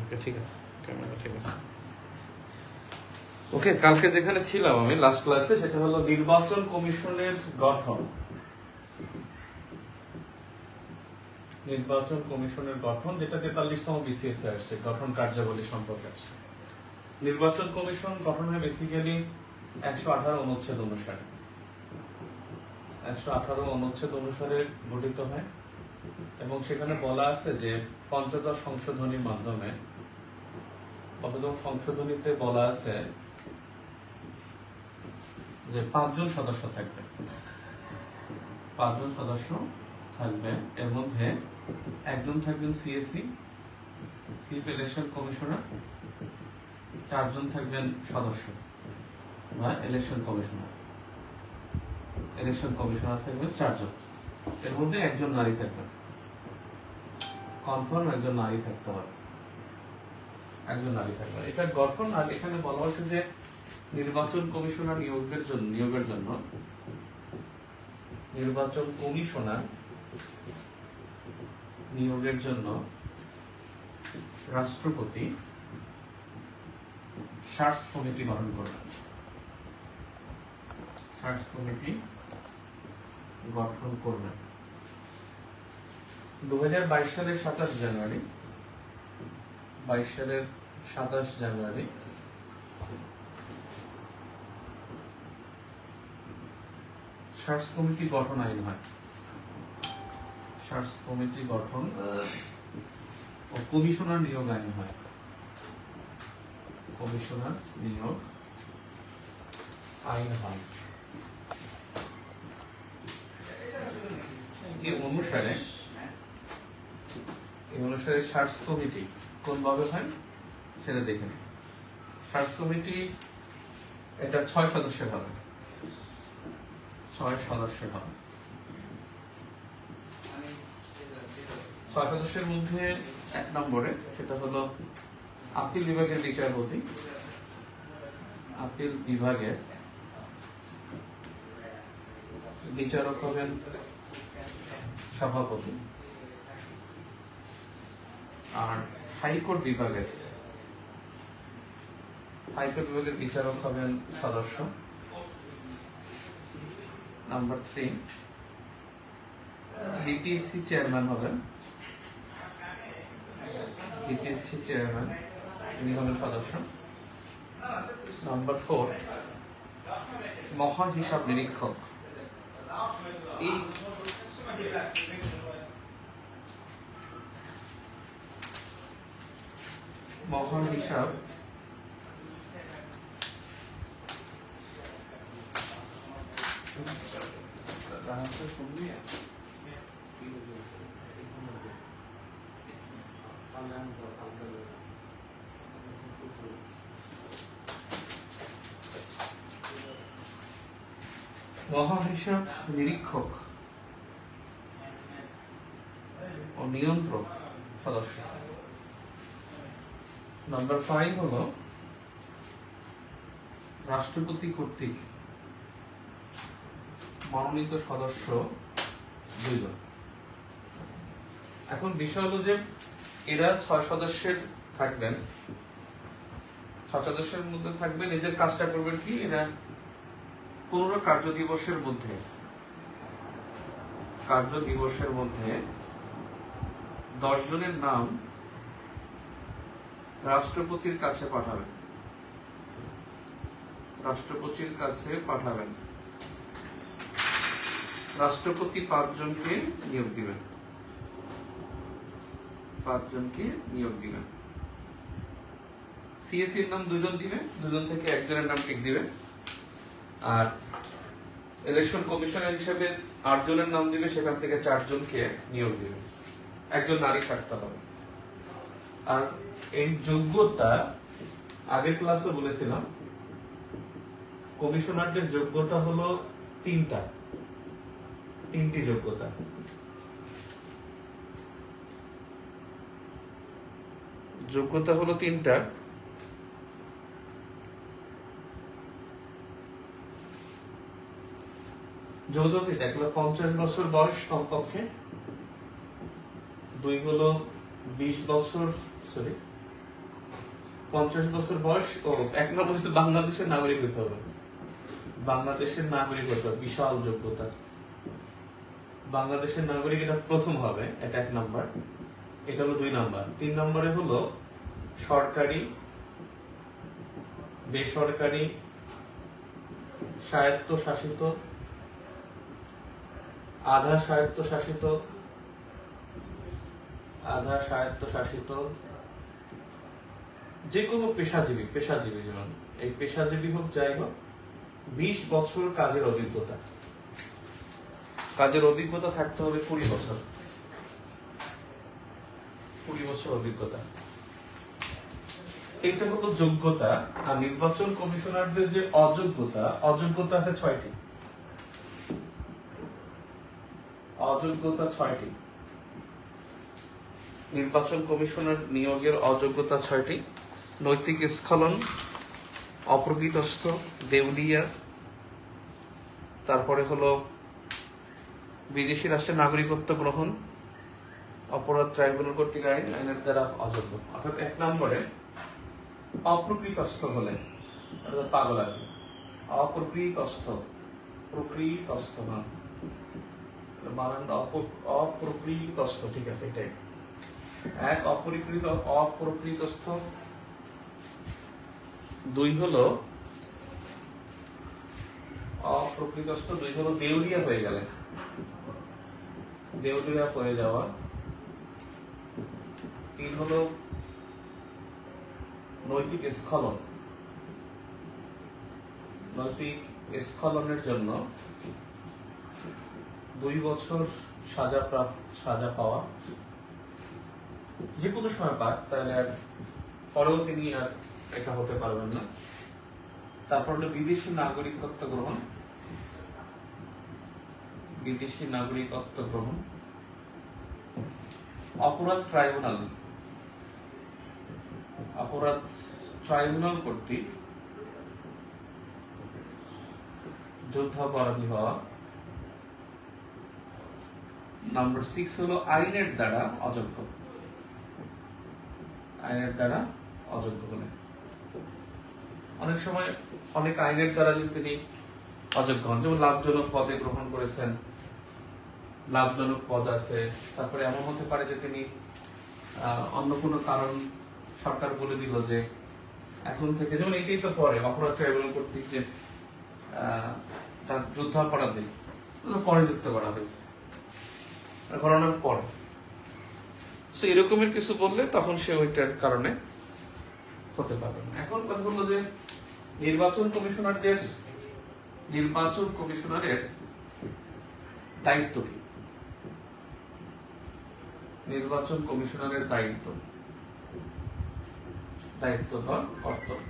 ওকে ঠিক আছে, ক্যামেরা ঠিক আছে। ওকে, কালকে যেখানে ছিলাম আমি লাস্ট ক্লাসে, সেটা হলো নির্বাচন কমিশনের গঠন। নির্বাচন কমিশনের গঠন, যেটা 43তম বিসিএস এ আসছে, গঠন কার্যাবলী সম্পর্কে আসছে। নির্বাচন কমিশন গঠন হয় বেসিক্যালি 118 অনুচ্ছেদ অনুসারে। 118 অনুচ্ছেদ অনুসারে গঠিত হয় এবং সেখানে বলা আছে যে পঞ্চদশ সংশোধনীর মাধ্যমে, পঞ্চদশ সংশোধনীতে বলা আছে যে 5 জন সদস্য থাকবে। 5 জন সদস্য থাকবে, এর মধ্যে একজন থাকবেন সিএসসি, চিফ ইলেকশন কমিশনার, 4 জন থাকবেন সদস্য বা ইলেকশন কমিশনার। ইলেকশন কমিশনার থাকবেন 4 জন, এর মধ্যে একজন নারী থাকবেন, কনফার্ম একজন নারী থাকতে হবে, একজন নারী থাকবে। এটা গঠন। আর এখানে বলা হয়েছে যে নির্বাচন কমিশনার নিয়োগের জন্য নির্বাচন কমিশনার নিয়োগের জন্য রাষ্ট্রপতি সার্চ কমিটি গঠন করবেন। সার্চ কমিটি গঠন করবেন 2022 সালের 27 জানুয়ারি। 22 সালের 27 জানুয়ারি সার্চ কমিটি গঠন আইন হয়। সার্চ কমিটি গঠন ও কমিশনার নিয়োগ আইন হয়। কমিশনার নিয়োগ আইন হয়। এই অনুসারে সার্চ কমিটি কোন ভাবে হয় সেটা দেখেন। সার্চ কমিটি এটা 6 সদস্যের হবে। 6 সদস্যের হবে। 6 সদস্যের মধ্যে 1 নম্বরে সেটা হলো আপিল বিভাগের বিচারপতি। আপিল বিভাগের বিচারক হবেন সভাপতি। আর হাইকোর্ট বিভাগের বিচারক হবেন সদস্য। নাম্বার 3 ডিটিএসসি চেয়ারম্যান হবেন। ডিটিএসসি চেয়ারম্যান উনি হবেন সদস্য। নাম্বার 4 মহা হিসাব নিরীক্ষক। এই মহা হিসাব মহা হিসাব নিরীক্ষক ও নিয়ন্ত্রক সদস্য। নাম্বার 5 হলো রাষ্ট্রপতি কর্তৃক মনোনীত সদস্য 2 জন। এখন বিষয় হলো যে এরা 6 সদস্যের থাকবেন। 6 সদস্যের মধ্যে থাকবেন, এদের কাজটা করবেন কি, এরা 15 কার্য দিবসের মধ্যে 10 জনের নাম রাষ্ট্রপতির কাছে পাঠাবেন। রাষ্ট্রপতির কাছে পাঠাবেন। রাষ্ট্রপতি 5 জনকে নিয়োগ দিবেন। 5 জনকে নিয়োগ দিবেন। সিএসির নাম 2 জন দিবে, 2 জন থেকে 1 জনের নাম ঠিক দিবে। আর ইলেকশন কমিশনার হিসেবে 8 জনের নাম দিবে, সেখান থেকে 4 জনকে নিয়োগ দিবে। একজন নারী থাকতে হবে। আর এই যোগ্যতা আগের ক্লাসে বলেছিলাম, কমিশনারদের যোগ্যতা হলো 3টি যোগ্যতা। যোগ্যতা হলো 3টা। যৌতুক এক হলো 50 বছর বয়স কমপক্ষে, 2 হলো 20 বছর 50 বছর বয়স। ও 1 নম্বর হচ্ছে বাংলাদেশের নাগরিক হতে হবে। বাংলাদেশের নাগরিক হতে হবে, বিশাল যোগ্যতা। বাংলাদেশের নাগরিক এটা প্রথম হবে, এটা 1 নম্বর। এটা হলো 2 নম্বর। 3 নম্বরে হলো সরকারি, বেসরকারি, স্বায়ত্তশাসিত, আধা স্বায়ত্তশাসিত, যে কোনো পেশাজীবী যেমন এই পেশাজীবী হোক যাই হোক, 20 বছর কাজের অভিজ্ঞতা থাকতে হবে। 20 বছর অভিজ্ঞতা, এটা হলো যোগ্যতা। আর নির্বাচন কমিশনারদের যে অযোগ্যতা আছে 6টি। অযোগ্যতা 6টি। নির্বাচন কমিশনার নিয়োগের অযোগ্যতা 6টি। নৈতিক স্খলন, অপ্রকৃতস্থ, দেউলিয়া, তারপরে হলো বিদেশি রাষ্ট্রের নাগরিকত্ব গ্রহণ, অপরাধ ট্রাইব্যুনাল কর্তৃক আইনের দ্বারা অযোগ্য। অর্থাৎ 1 নম্বরে অপ্রকৃতস্থ হলে পাগল আর কি। প্রকৃতস্থ না, অপ্রকৃতস্থ, ঠিক আছে, এটাই। 1 অপ্রকৃতস্থ। 2 হলো অপ্রকৃতস্থ। 2 হলো দেউলিয়া হয়ে গেলে, দেউলিয়া হয়ে যাওয়া। 3 হলো নৈতিক স্খলন। নৈতিক স্খলনের জন্য 2 বছর সাজা পাওয়া, যে কোনো সময় পাক, তাহলে আর পরেও তিনি আর এটা হতে পারবেন না। তারপর হলো বিদেশি নাগরিকত্ব গ্রহণ। অপরাধ ট্রাইব্যুনাল কর্তৃক যুদ্ধাপরাধী হওয়া। নাম্বার 6 হলো আইনের দ্বারা অযোগ্য। হলে অনেক সময় অনেক আইনের দ্বারা যদি তিনি অযোগ্য হন, যেমন লাভজনক পদে গ্রহণ করেছেন, লাভজনক পদ আছে। তারপরে এমন হতে পারে যে তিনি অন্য কোনো কারণ সরকার বলে দিল যে এখন থেকে, যেমন এটাই তো পরে অপরাধ ট্রাইব্যুনাল কর্তৃক যে তার যুদ্ধাপরাধী পরে যুক্ত করা হয়েছে, ঘটনার পরে, এরকমের কিছু বললে তখন সে ওইটার কারণে হতে পারবে না। এখন কথা হলো যে নির্বাচন কমিশনারের দায়িত্ব কি? নির্বাচন কমিশনারের দায়িত্ব বা কর্তব্য।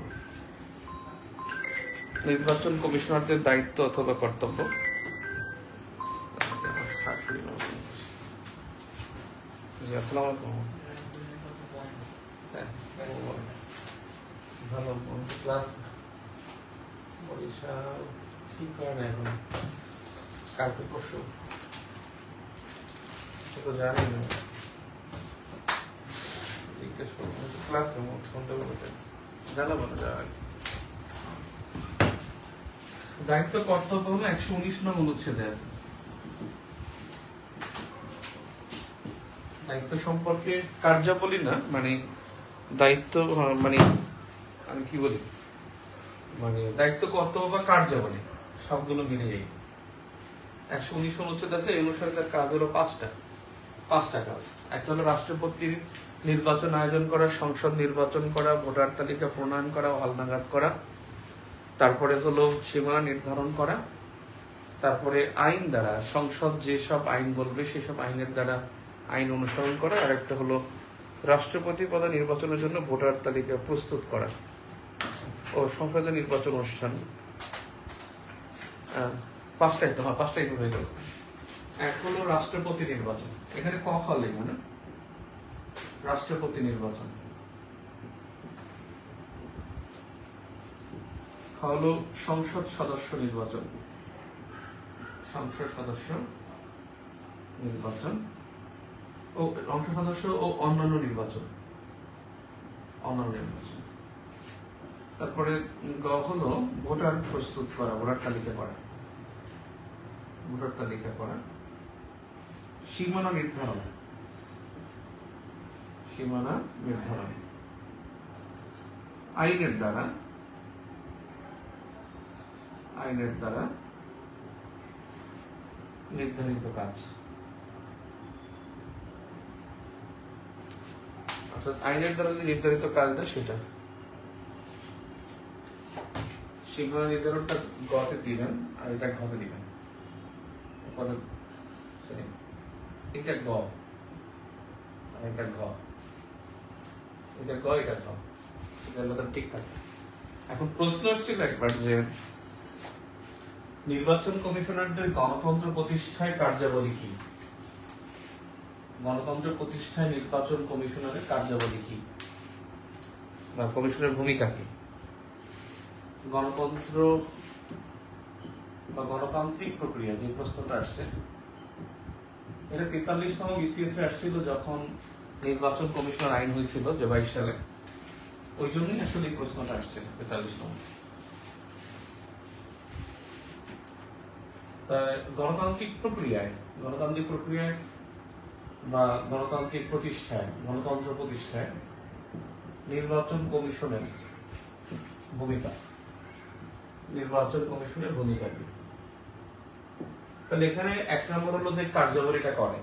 নির্বাচন কমিশনারদের দায়িত্ব অথবা কর্তব্য। ভালো ক্লাস বরিশাল ঠিক হয় না এখন, কালকে পরশু তো জানি না, জিজ্ঞেস করবো ক্লাসে শুনতে বলতে জানাবো না। দায়িত্ব কর্তব্য হলো 119 নং অনুচ্ছেদে আছে। দায়িত্ব সম্পর্কে কার্যাবলী না, মানে দায়িত্ব, মানে আমি কি বলি, মানে দায়িত্ব কর্তব্য বা কার্যাবলী সবগুলো মিলে যাই। 119 অনুচ্ছেদ আছে, এই অনুসারে তার কাজ হলো 5টা কাজ। একটা হলো রাষ্ট্রপতির নির্বাচন আয়োজন করা, সংসদ নির্বাচন করা, ভোটার তালিকা প্রণয়ন করা, হালনাগাদ করা। তারপরে হলো সীমানা নির্ধারণ করা। তারপরে আইন দ্বারা, সংসদ যেসব আইন বলবে সেসব আইনের দ্বারা আইন অনুসরণ করা। আর একটা হলো রাষ্ট্রপতি পদে নির্বাচনের জন্য ভোটার তালিকা প্রস্তুত করা ও সংসদীয় নির্বাচন অনুষ্ঠান। 5টাই তো, 5টাই হয়ে গেল। এক হলো রাষ্ট্রপতি নির্বাচন, এখানে ক খ লিখবো না, রাষ্ট্রপতি নির্বাচন। হলো সংসদ সদস্য নির্বাচন, ও অন্যান্য নির্বাচন। তারপরে গ হলো ভোটার প্রস্তুত করা, ভোটার তালিকা করা, ভোটার তালিকা করা। সীমানা নির্ধারণ, সীমানা নির্ধারণ। আইনের দ্বারা, আইনের দ্বারা নির্ধারিত কাজ, অর্থাৎ আইনের দ্বারা যে নির্ধারিত কাজটা সেটা। সীমানা নির্ধারণটা গতে দিবেন আর এটা ঘতে দিবেন। এটা গ আর এটা ঘ, এটা গ এটা ঘ, ঠিক থাকে। এখন প্রশ্ন আসছিল একবার যে নির্বাচন কমিশনারদের গণতন্ত্র প্রতিষ্ঠায় কার্যাবলী কি? গণতন্ত্র প্রতিষ্ঠায় নির্বাচন কমিশনারের কার্যাবলী কি বা কমিশনের ভূমিকা কি? গণতন্ত্র বা গণতান্ত্রিক প্রক্রিয়া যে প্রশ্নটা আসছে, এটা 43তম বিসিএস এ আসছিল যখন নির্বাচন কমিশনার আইন হয়েছিল যে 22 সালে, ওই জন্যই আসলে এই প্রশ্নটা আসছে 43তম। গণতান্ত্রিক প্রক্রিয়ায় বা গণতান্ত্রিক প্রতিষ্ঠায়, গণতন্ত্র প্রতিষ্ঠায় নির্বাচন কমিশনের ভূমিকা, নির্বাচন কমিশনের ভূমিকা কি? তাহলে এখানে 1 নম্বর হলো যে কার্যাবলীটা করে,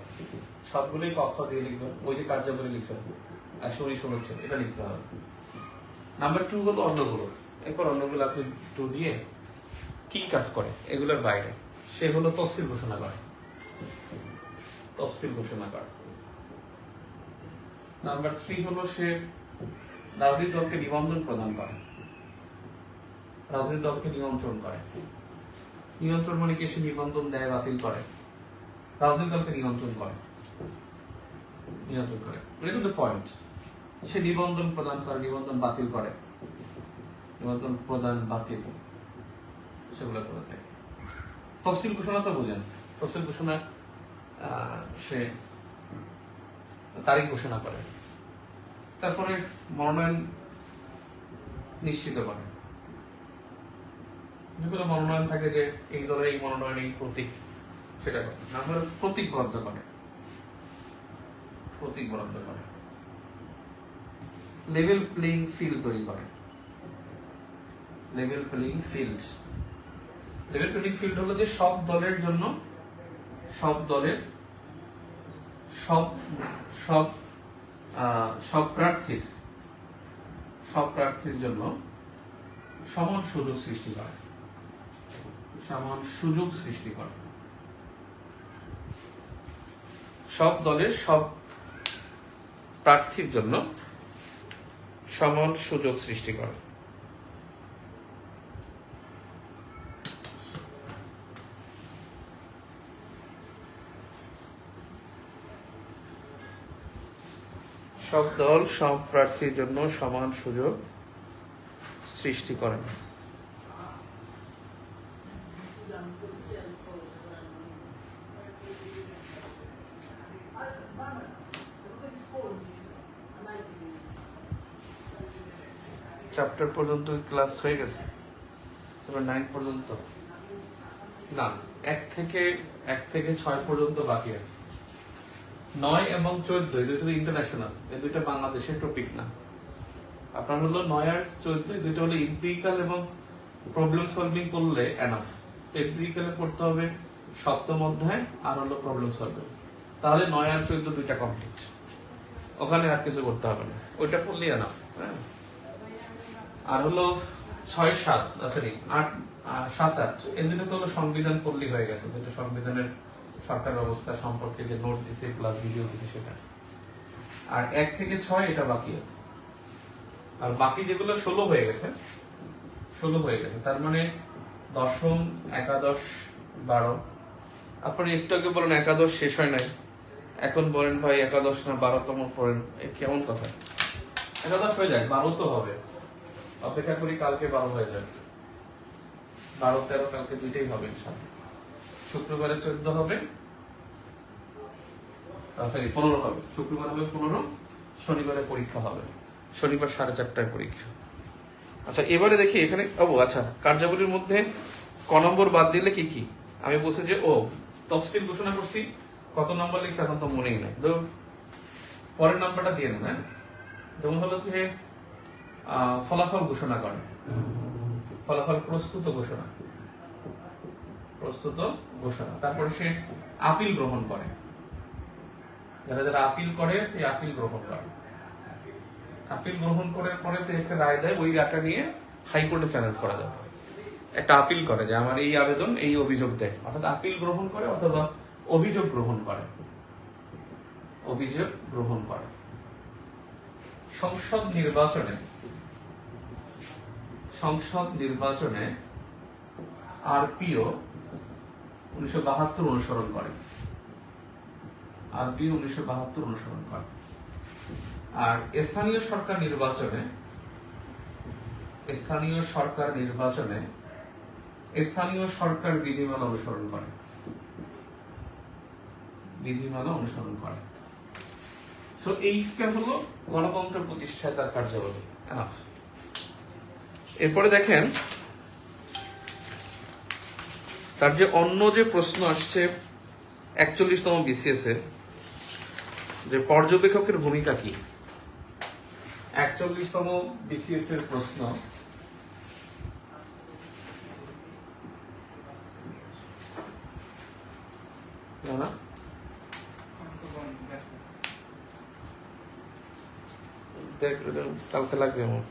সবগুলোই কক্ষ দিয়ে লিখবেন, ওই যে কার্যাবলী লিখছেন আর শোনাচ্ছেন এটা লিখতে হবে। নাম্বার 2 হলো অন্যগুলো, এরপর অন্যগুলো আপনি 2 দিয়ে কি কাজ করে এগুলোর বাইরে, সে হলো তফসিল ঘোষণা করে, তফসিল ঘোষণা করে। নাম্বার 3 হলো সে রাজনৈতিক দলকে নিবন্ধন প্রদান করে, রাজনৈতিক দলকে নিয়ন্ত্রণ করে। নিয়ন্ত্রণ মানে কি? সে নিবন্ধন দেয়, বাতিল করে, রাজনৈতিক দলকে নিয়ন্ত্রণ করে, নিয়ন্ত্রণ করে। এটা কিন্তু পয়েন্ট। সে নিবন্ধন প্রদান করে, নিবন্ধন বাতিল করে, নিবন্ধন প্রদান বাতিল সেগুলো করে থাকে। তফসিল ঘোষণা তো বোঝেন, তফসিল ঘোষণা সে তারিখ ঘোষণা করে। তারপরে মনোনয়ন নিশ্চিত করে, যেগুলো মনোনয়ন থাকে যে এই দলের এই মনোনয়ন এই প্রতীক, সেটা করে। নাম্বার প্রতীক বরাদ্দ করে, প্রতীক বরাদ্দ করে। লেভেল প্লেইং ফিল্ড তৈরি করে, level playing field. Level playing field হলো যে সব দলের জন্য, সব দলের সব প্রার্থীর জন্য সমান সুযোগ সৃষ্টি করে, সমান সুযোগ সৃষ্টি করে। সব দলের সব প্রার্থীর জন্য সমান সুযোগ সৃষ্টি করে। সব দল সব প্রার্থীর জন্য সমান সুযোগ সৃষ্টি করে। চ্যাপ্টার পর্যন্ত ক্লাস হয়ে গেছে, 9 পর্যন্ত না, 1 থেকে 6 পর্যন্ত বাকি আছে। 9 এবং 14 এই দুটো ইন্টারন্যাশনাল, এই দুটো বাংলাদেশের টপিক না। আপনার হলো 9 আর 14 দুটো হলো এমপিরিক্যাল এবং প্রবলেম সলভিং করলে এনাফ। এমপিরিক্যালে পড়তে হবে 7ম অধ্যায় আর হলো প্রবলেম সলভিং, তাহলে 9 আর 14 দুইটা কমপ্লিট, ওখানে আর কিছু করতে হবে না, ওইটা পড়লেই এনাফ। আর হলো 6, 7 সরি 8, 7, 8 এই দুটো তো হলো সংবিধান পড়লেই হয়ে গেছে, যেটা সংবিধানের সরকার ব্যবস্থা সম্পর্কে যে নোট দিছে প্লাস ভিডিও দিছে সেটা। আর 1 থেকে 6 এটা বাকি আছে। আর বাকি যেগুলো 16 হয়ে গেছে, 16 হয়ে গেছে, তার মানে দশম, একাদশ, 12। আপনি একটু আগে বলেন একাদশ শেষ হয় নাই, এখন বলেন ভাই একাদশ না 12তম পড়েন, কেমন কথা? একাদশ হয়ে যায়, 12 তো হবে, অপেক্ষা করি কালকে 12 হয়ে যাবে। 12, 13 কালকে দুইটাই হবে ইনশাআল্লাহ। শুক্রবারে 14 হবে, 15 হবে, শুক্রবার হবে 15, শনিবারে পরীক্ষা হবে, শনিবার 4:30টায় পরীক্ষা। আচ্ছা এবারে দেখি এখানে আচ্ছা কার্যাবলীর মধ্যে ক নম্বর বাদ দিলে কি কি আমি বলছি যে তফসিল ঘোষণা করছি, কত নম্বর লিখছে এখন তো মনেই নাই, পরের নাম্বারটা দিয়ে দেন। হ্যাঁ, যেমন হলো যে ফলাফল ঘোষণা করে, ফলাফল প্রস্তুত ঘোষণা, তারপরে সে আপিল গ্রহণ করে, যারা যারা আপিল করে সেই আপিল গ্রহণ করে, আপিল গ্রহণ করার পরে একটা রায় দেয়, ওই রায়টা নিয়ে হাইকোর্টে চ্যালেঞ্জ করা যাবে। একটা আপিল করে যে আমার এই আবেদন এই অভিযোগ দেয়, অর্থাৎ আপিল গ্রহণ করে অথবা অভিযোগ গ্রহণ করে, সংসদ নির্বাচনে আরপিও 1972 অনুসরণ করে, আর স্থানীয় সরকার নির্বাচনে স্থানীয় সরকার বিধিমালা অনুসরণ করে। তো এইটা হলো গণতন্ত্র প্রতিষ্ঠায় তার কার্যাবলী। এরপরে দেখেন তার যে অন্য যে প্রশ্ন আসছে 41তম বিসিএস এ, যে পর্যবেক্ষকের ভূমিকা কি। 41তম বিসিএস এর প্রশ্ন, কালকে লাগবে আমার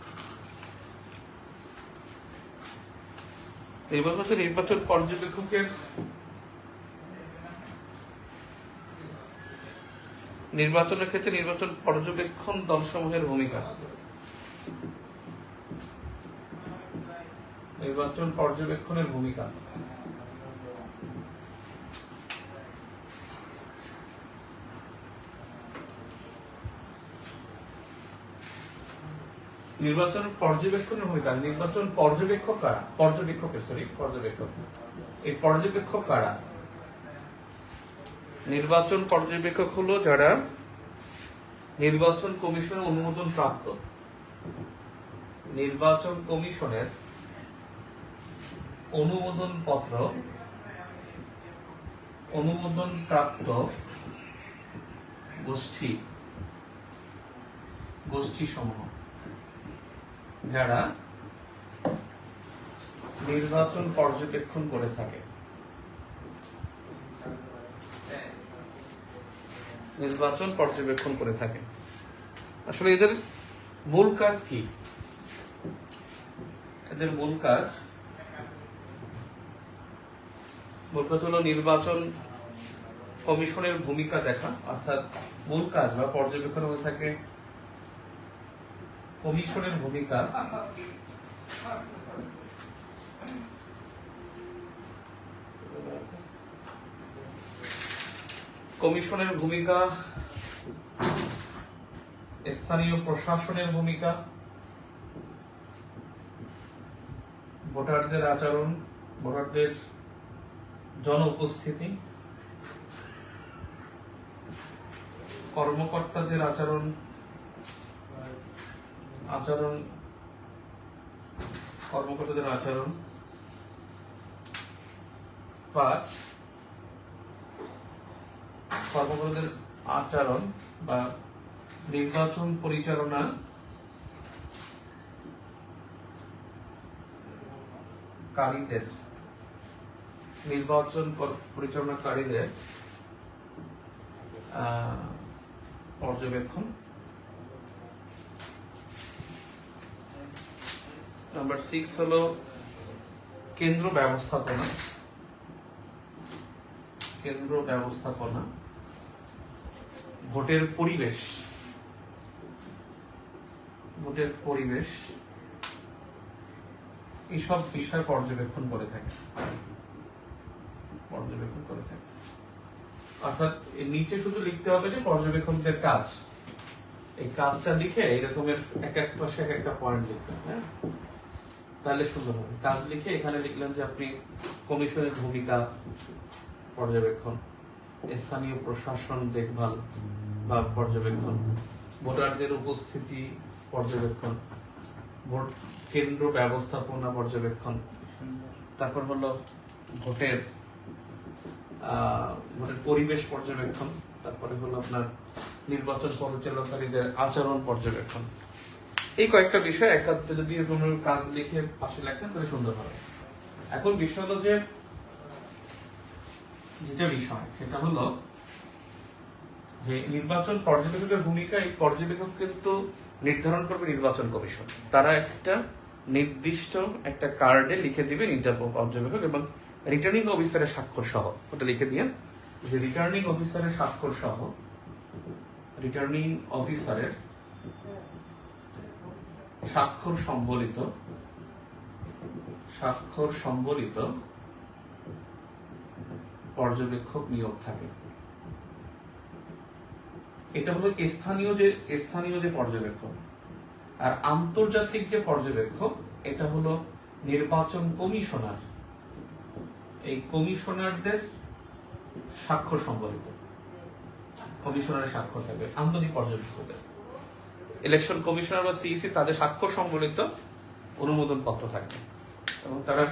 এইবার হচ্ছে নির্বাচন পর্যবেক্ষকের নির্বাচনের ক্ষেত্রে নির্বাচন পর্যবেক্ষণ দলসমূহের ভূমিকা। নির্বাচন পর্যবেক্ষণের ভূমিকা নির্বাচন পর্যবেক্ষণের ভূমিকা। নির্বাচন পর্যবেক্ষক কারা? এই পর্যবেক্ষক কারা? নির্বাচন পর্যবেক্ষক হলো যারা নির্বাচন কমিশনের অনুমোদন প্রাপ্ত, নির্বাচন কমিশনের অনুমোদন প্রাপ্ত গোষ্ঠী সমূহ, যারা নির্বাচন পর্যবেক্ষণ করে থাকে। আসলে এদের মূল কাজ কি? এদের মূল কাজ হলো নির্বাচন কমিশনের ভূমিকা দেখা, অর্থাৎ মূল কাজ বা পর্যবেক্ষণ হয়ে থাকে কমিশনের ভূমিকা স্থানীয় প্রশাসনের ভূমিকা, ভোটারদের আচরণ, ভোটারদের জন উপস্থিতি, কর্মকর্তাদের আচরণ, 5 কর্মকর্তাদের আচরণ বা নির্বাচন পরিচালনাকারীদের পর্যবেক্ষণ। নাম্বার 6 হলো কেন্দ্র ব্যবস্থাপনা, ভোটের পরিবেশ, এইসব বিষয় পর্যবেক্ষণ করে থাকে। অর্থাৎ নিচে শুধু লিখতে হবে যে পর্যবেক্ষকদের কাজ, এই কাজটা লিখে এরকমের এক এক পাশে এক একটা পয়েন্ট লিখবেন। হ্যাঁ, তাহলে সুন্দর হবে। কাজ লিখে এখানে লিখলেন যে আপনি কমিশনের ভূমিকা পর্যবেক্ষণ, স্থানীয় প্রশাসন দেখভাল বা পর্যবেক্ষণ, ভোটারদের উপস্থিতি পর্যবেক্ষণ, ভোট কেন্দ্র ব্যবস্থাপনা পর্যবেক্ষণ, তারপর হলো ভোটের ভোটের পরিবেশ পর্যবেক্ষণ, তারপরে হলো আপনার নির্বাচন পরিচালনকারীদের আচরণ পর্যবেক্ষণ। এই কয়েকটা বিষয় একাত্রে যদি কোনো কাজ লিখে পাশে লেখেন তাহলে সুন্দর হবে। এখন বিষয় হলো যে যেটা বিষয় সেটা হলো যে নির্বাচন পর্যবেক্ষকের ভূমিকা, এই পর্যবেক্ষক কিন্তু নির্ধারণ করবে নির্বাচন কমিশন। তারা একটা নির্দিষ্ট একটা কার্ডে লিখে দিবেন পর্যবেক্ষক এবং রিটার্নিং অফিসারের স্বাক্ষর সহ, ওটা লিখে দিয়ে যে রিটার্নিং অফিসারের স্বাক্ষর সহ, রিটার্নিং অফিসারের স্বাক্ষর সম্বলিত পর্যবেক্ষক নিয়োগ থাকে। এটা হলো স্থানীয় যে পর্যবেক্ষক। আর আন্তর্জাতিক যে পর্যবেক্ষক এটা হলো নির্বাচন কমিশনার, এই কমিশনারদের স্বাক্ষর সম্বলিত, কমিশনারের স্বাক্ষর থাকবে আন্তর্জাতিক পর্যবেক্ষকদের। ইলেকশন কমিশনার বা সিইসি তাদের স্বাক্ষর সম্বলিত অনুমোদন পত্র থাকবে এবং তারা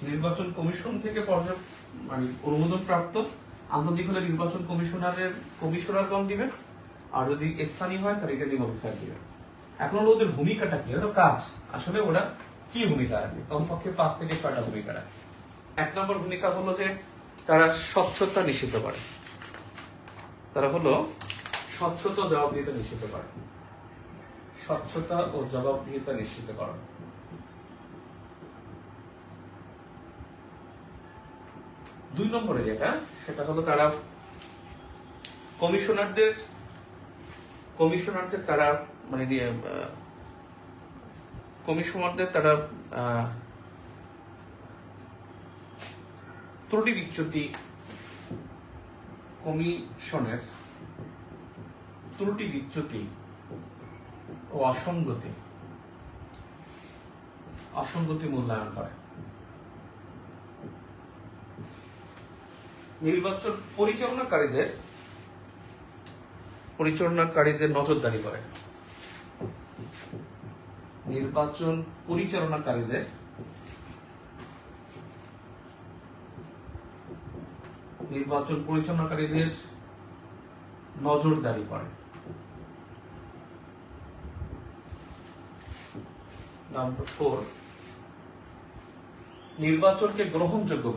নির্বাচন কমিশন থেকে মানে অনুমোদন প্রাপ্ত। আন্তর্জাতিক হলে নির্বাচন কমিশনারগণ দিবেন, আর যদি স্থানীয় হয় তার রিটার্নিং অফিসার দিবেন। এখন ওদের ভূমিকাটা কি, ওটা কাজ আসলে ওরা কি ভূমিকা রাখে, কমপক্ষে 5 থেকে 6টা ভূমিকা রাখে। 1 নম্বর ভূমিকা হলো যে তারা স্বচ্ছতা নিশ্চিত করে, তারা হলো স্বচ্ছতা ও জবাবদিহিতা নিশ্চিত করে, স্বচ্ছতা ও জবাবদিহিতা নিশ্চিত করা। দুই নম্বরে যেটা সেটা হলো তারা কমিশনারদের তারা মানে কমিশনারদের তারা ত্রুটি বিচ্যুতি, কমিশনের ত্রুটি বিচ্যুতি ও অসঙ্গতি মূল্যায়ন করে। নির্বাচন পরিচালনাকারীদের নজরদারি করে। নির্বাচন পরিচালনাকারীদের নজরদারি করে। নাম্বার 4, নির্বাচনকে গ্রহণযোগ্য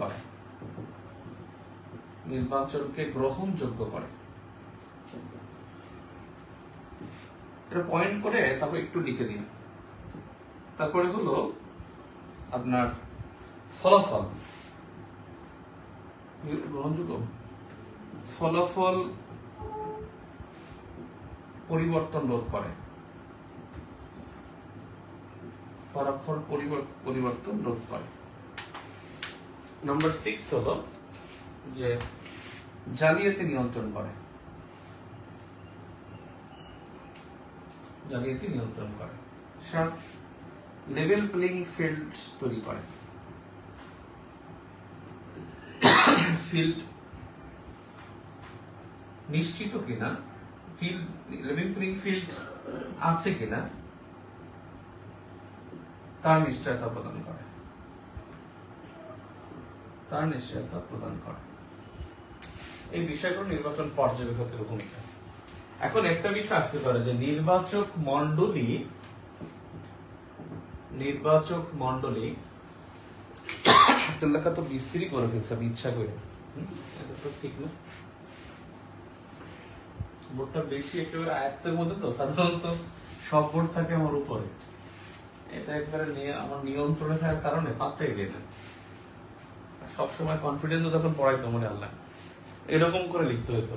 করে। এটা পয়েন্ট করে তারপর একটু লিখে দিন। তারপরে হলো আপনার ফলাফল গ্রহণযোগ্য, ফলাফল পরিবর্তন রোধ করে, পরিবর্তন রোধ করে। নাম্বার 6 হলো যে জালিয়াতি নিয়ন্ত্রণ করে, লেভেল প্লেইং ফিল্ড তৈরি করে, ফিল্ড নিশ্চিত কিনা, লেভেল প্লেইং ফিল্ড আছে কিনা তার নিশ্চয়তা প্রদান করে। এই বিষয়গুলো নির্বাচন পর্যবেক্ষকের ভূমিকা। এখন একটা বিষয় আসতে পারে যে নির্বাচক মন্ডলী লেখা তো বিশ্রী করে ফেলছে ইচ্ছা করে, এটা তো ঠিক না। বোর্ডটা বেশি একেবারে আয়ত্তের মধ্যে, তো সাধারণত সব বোর্ড থাকে আমার উপরে, এটা একবারে আমার নিয়ন্ত্রণে থাকার কারণে পাত্তাই দিই না। সবসময় কনফিডেন্স যখন পড়াইতো মনে আল্লাহ এরকম করে লিখতে হতো,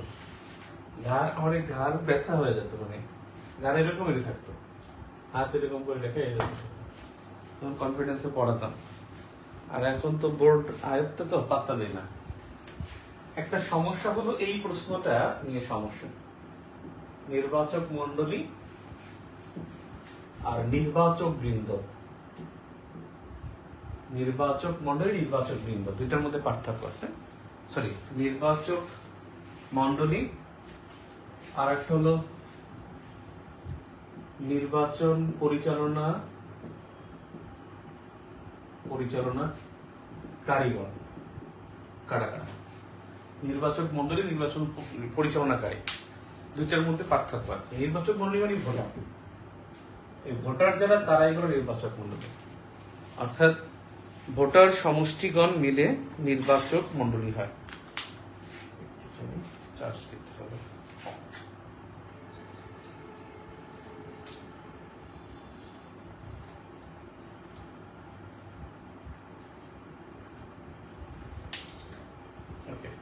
আমার এই ঘাড় ব্যথা হয়ে যেত, মানে ঘাড় এরকমই থাকতো, হাত এরকম করে লেখা যেত, তখন কনফিডেন্সে পড়াতাম। আর এখন তো বোর্ড আয়ত্তে, তো পাত্তা দেয় না। একটা সমস্যা হলো এই প্রশ্নটা নিয়ে সমস্যা, নির্বাচক মন্ডলী আর নির্বাচক বৃন্দ, দুইটার মধ্যে পার্থক্য আছে। সরি, নির্বাচক মন্ডলী আর একটা হলো নির্বাচন পরিচালনা পরিচালনা কারিগণ কারা কারা? নির্বাচক মন্ডলী, নির্বাচন পরিচালনাকারী, দুইটার মধ্যে পার্থক্য আছে। নির্বাচক মন্ডলী মানে ভোটার, এই ভোটার যারা তারাই হলো নির্বাচক মন্ডলী, অর্থাৎ ভোটার সমষ্টিগণ মিলে নির্বাচক মন্ডলী হয়। চার্জ দিতে হবে। Okay.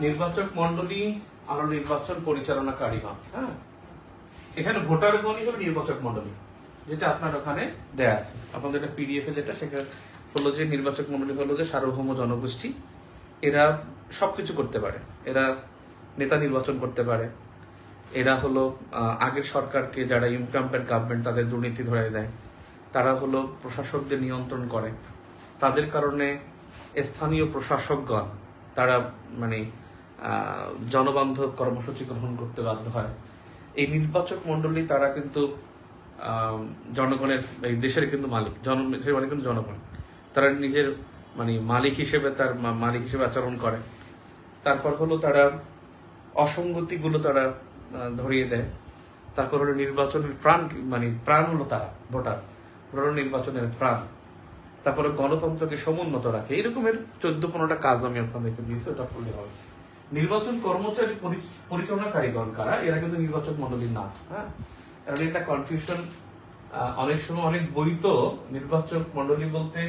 নির্বাচক মন্ডলী আর নির্বাচন পরিচালনাকারী হন। হ্যাঁ, এখানে ভোটারগণই হলো নির্বাচক মন্ডলী, যেটা আপনার ওখানে দেয়া আছে আপনাদের একটা পিডিএফ এ, যেটা সেখানে হলো যে নির্বাচক মন্ডলী হলো যে সার্বভৌম জনগোষ্ঠী, এরা সবকিছু করতে পারে। এরা নেতা নির্বাচন করতে পারে, এরা হলো আগের সরকারকে, যারা ইনকাম্পেন্ট গভর্নমেন্ট তাদের দুর্নীতি ধরাই দেয়, তারা হলো প্রশাসকদের নিয়ন্ত্রণ করে, তাদের কারণে স্থানীয় প্রশাসকগণ তারা মানে জনবান্ধব কর্মসূচি গ্রহণ করতে বাধ্য হয়। এই নির্বাচক মন্ডলী তারা কিন্তু জনগণের, এই দেশের কিন্তু মালিক, দেশের মালিক কিন্তু জনগণ, তারা নিজের মানে মালিক হিসেবে মালিক হিসেবে আচরণ করে। তারপর হলো তারা অসঙ্গতিগুলো তারা ধরিয়ে দেয়। তারপর হলো নির্বাচনের প্রাণ, মানে প্রাণ হলো তারা ভোটার, ভোটার নির্বাচনের প্রাণ। তারপরে গণতন্ত্রকে সমুন্নত রাখে। এরকমের 14-15টা কাজ আমি আপনাদেরকে দিয়েছি, ওটা করলে হবে। নির্বাচন কর্মচারী পরিচালনাকারীগণ কারা? এরা কিন্তু নির্বাচক মন্ডলী না। হ্যাঁ, কারণ এটা কনফিউশন অনেক সময়, অনেক বই তো নির্বাচক মন্ডলী বলতে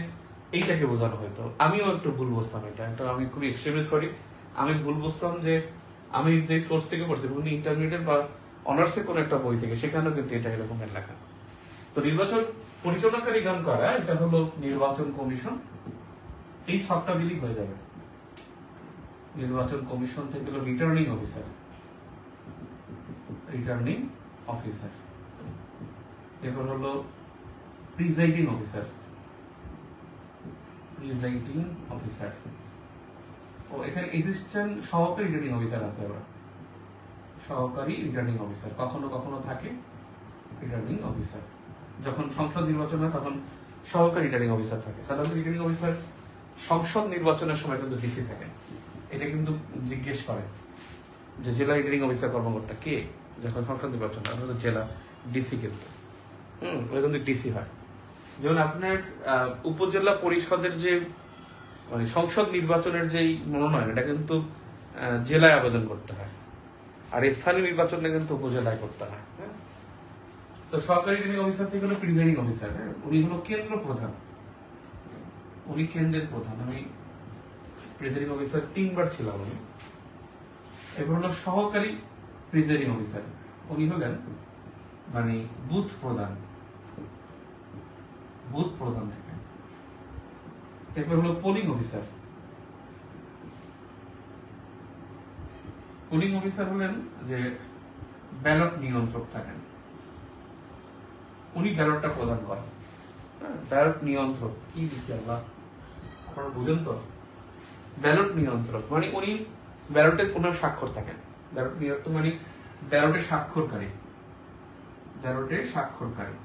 এইটাকে বোঝানো হয়তো। আমিও একটু ভুল বুঝতাম, এটা আমি খুবই এক্সট্রিমলি সরি। আমি ভুল বুঝতাম যে আমি যে সোর্স থেকে পড়ছি, ইন্টারমিডিয়েট বা অনার্সে কোন একটা বই থেকে, সেখানেও কিন্তু এটা এরকমের লেখা। তো নির্বাচন পরিচালনাকারীগণ কারা? এটা হলো নির্বাচন কমিশন। এই সবটা দিলেই হয়ে যাবে। নির্বাচন কমিশন থেকে হলো রিটার্নিং অফিসার, রিটার্নিং অফিসার। এরপর হলো প্রিজাইডিং অফিসার, প্রিজাইডিং অফিসার। ও এখানে অ্যাসিস্ট্যান্ট সহকারী রিটার্নিং অফিসার আছে। আবার সহকারী রিটার্নিং অফিসার কখনো কখনো থাকে রিটার্নিং অফিসার। যখন সংসদ নির্বাচন হয় তখন সহকারী রিটার্নিং অফিসার থাকে। সাধারণত রিটার্নিং অফিসার সংসদ নির্বাচনের সময় কিন্তু ডিসি থাকে। এটা কিন্তু জিজ্ঞেস করে যে জেলা রিটার্নিং অফিসার কর্মকর্তা কে, যখন সংসদ নির্বাচন হয় জেলা ডিসি কিন্তু ওটা কিন্তু ডিসি হয়। যেমন আপনার উপজেলা পরিষদের যে মানে সংসদ নির্বাচনের যে মনোনয়ন, এটা কিন্তু জেলায় আবেদন করতে হয়, আর স্থানীয় নির্বাচনে কিন্তু উপজেলায় করতে হয়। তো সরকারি রিটার্নিং অফিসার থেকে হলো প্রিজাইডিং অফিসার। উনি হলো কেন্দ্র প্রধান, উনি কেন্দ্রের প্রধান। আমি প্রিজাইডিং অফিসার 3 বার ছিলাম উনি। এবার হলো সহকারী প্রিজাইডিং অফিসার, উনি হলেন মানে বুথ প্রধান, বুথ প্রধান থেকে। এরপর হলো পোলিং অফিসার। পোলিং অফিসার হলেন যে ব্যালট নিয়ন্ত্রক থাকেন, উনি ব্যালটটা প্রদান করেন। ব্যালট নিয়ন্ত্রক কি দিচ্ছে আল্লাহ, আপনারা বুঝেন তো? ব্যালট নিয়ন্ত্রক মানে উনি ব্যালটে কোন স্বাক্ষর থাকেন। ব্যালট নিয়ন্ত্রক মানে ব্যালটে স্বাক্ষরকারী, ব্যালটে স্বাক্ষরকারী,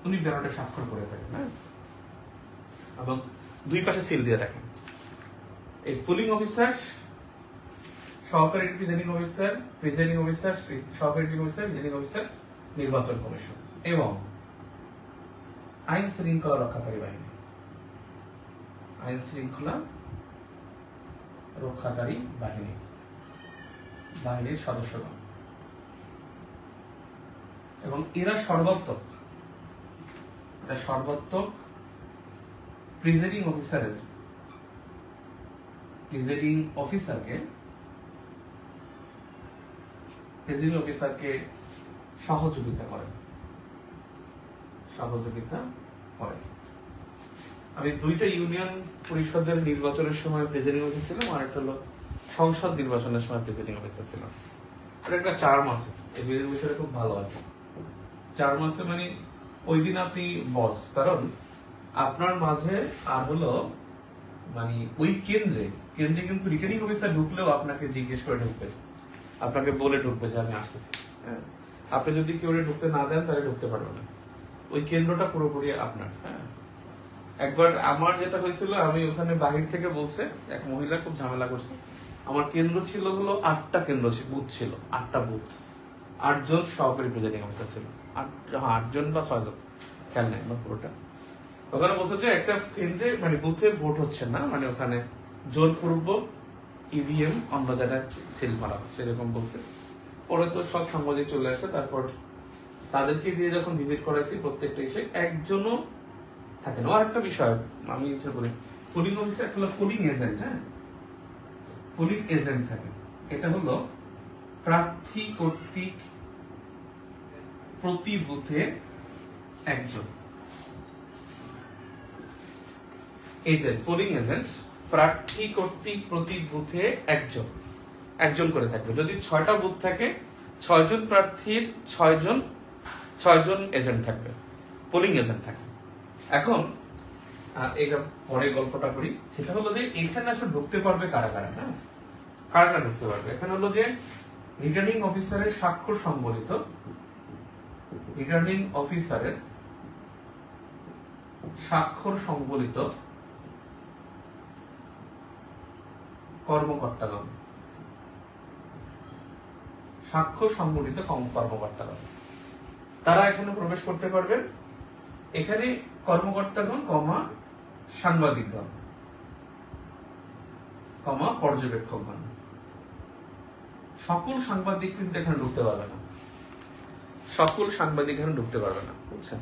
উনি ব্যালটে স্বাক্ষর করে থাকেন। হ্যাঁ, এবং দুই পাশে সিল দিয়ে রাখেন। এই পোলিং অফিসার, সহকারী প্রিজাইডিং অফিসার, প্রিজাইডিং অফিসার, সহকারী প্রিজাইডিং অফিসার, প্রিজাইডিং অফিসার, নির্বাচন কমিশন এবং আইন শৃঙ্খলা রক্ষাকারী বাহিনী, আইন শৃঙ্খলা রক্ষাকারী বাহিনী, বাহিনীর সদস্যগণ। এবং এরা সর্বাত্মক, প্রিজাইডিং অফিসারের, প্রিজাইডিং অফিসারকে সহযোগিতা করেন, আমি 2টা ইউনিয়ন পরিষদের নির্বাচনের সময় প্রিজাইডিং অফিসার ছিলাম, আর একটা হলো সংসদ নির্বাচনের সময় প্রিজাইডিং অফিসার ছিলাম। এটা একটা 4 মাসে, এই প্রিজাইডিং অফিসার খুব ভালো আছে। 4 মাসে মানে ওই দিন আপনি বস, কারণ আপনার মাঝে আর হলো মানে ওই কেন্দ্রে কিন্তু রিটার্নিং অফিসার ঢুকলেও আপনাকে জিজ্ঞেস করে ঢুকবে আপনাকে বলে ঢুকবে যে আমি আসতেছি। হ্যাঁ, আপনি যদি কেউ ঢুকতে না দেন তাহলে ঢুকতে পারবে না। ওই কেন্দ্রটা পুরোপুরি আপনার। হ্যাঁ, একবার আমার যেটা হয়েছিল, আমি ওখানে বাহির থেকে বলছে, এক মহিলা খুব ঝামেলা করছে। আমার কেন্দ্র ছিল হলো 8টা কেন্দ্র বুথ ছিল, 8টা বুথ, 8 জন সহকারী প্রেসিডিং অফিসার ছিল, 8 জন বা 6 জন, খেয়াল নেই আমার পুরোটা। ওখানে বলছে যে একটা কেন্দ্রে মানে বুথে ভোট হচ্ছে না, মানে ওখানে জোরপূর্বক ইভিএম অন্য জায়গায় সিল মারা হচ্ছে, এরকম বলছে। পরে তো সব সাংবাদিক চলে আসছে, তারপর তাদেরকে দিয়ে যখন ভিজিট করাইছি প্রত্যেকটা এসে একজনও থাকে না। আর একটা বিষয় আমি ইচ্ছা করি, পোলিং অফিসে একটা পোলিং এজেন্ট, হ্যাঁ, পোলিং এজেন্ট থাকে। এটা হলো প্রার্থী কর্তৃক প্রতি বুথে একজন এজেন্ট, পোলিং এজেন্ট প্রার্থী কর্তৃক প্রতি বুথে একজন করে থাকবে। যদি 6টা বুথ থাকে, 6 জন প্রার্থীর 6 জন এজেন্ট থাকবে, পোলিং এজেন্ট থাকবে। এখন এটা পরে গল্পটা করি, সেটা হলো যে এখানে আসলে ঢুকতে পারবে কারা কারা। হ্যাঁ, কারা ঢুকতে পারবে? এখানে হলো যে রিটার্নিং অফিসারের স্বাক্ষর সংবলিত, রিটার্নিং অফিসারের স্বাক্ষর সংবলিত কর্মকর্তাগণ, স্বাক্ষর সংবলিত কর্মকর্তাগণ, তারা এখানে প্রবেশ করতে পারবেন। এখানে কর্মকর্তাগণ কমা সাংবাদিকগণ কমা পর্যবেক্ষকগণ, সকল সাংবাদিক কিন্তু এখানে ঢুকতে পারবে না, সকল সাংবাদিক এখানে ঢুকতে পারবে না, বুঝছেন?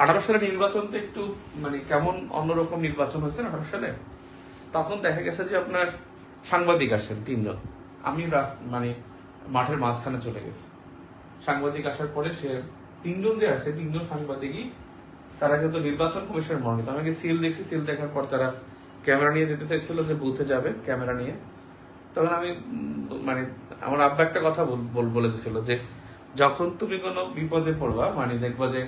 18 সালে নির্বাচন তো একটু মানে কেমন অন্যরকম নির্বাচন হয়েছে 18 সালে। তখন দেখা গেছে যে আপনার সাংবাদিক আসছেন 3 জন, আমি মানে মাঠের মাঝখানে চলে গেছি। সাংবাদিক আসার পরে সে 3 জন যে আসছে, 3 জন সাংবাদিকই তারা কিন্তু নির্বাচন কমিশনের মনোনীত। আমাকে সিল দেখছি, সিল দেখার পর তারা ক্যামেরা নিয়ে যেতে চাইছিল যে বুথে যাবে ক্যামেরা নিয়ে। তখন আমি মানে আমার আব্বা একটা কথা বলে দিছিল যে যখন তুমি কোনো বিপদে পড়বা, মানে দেখবা যে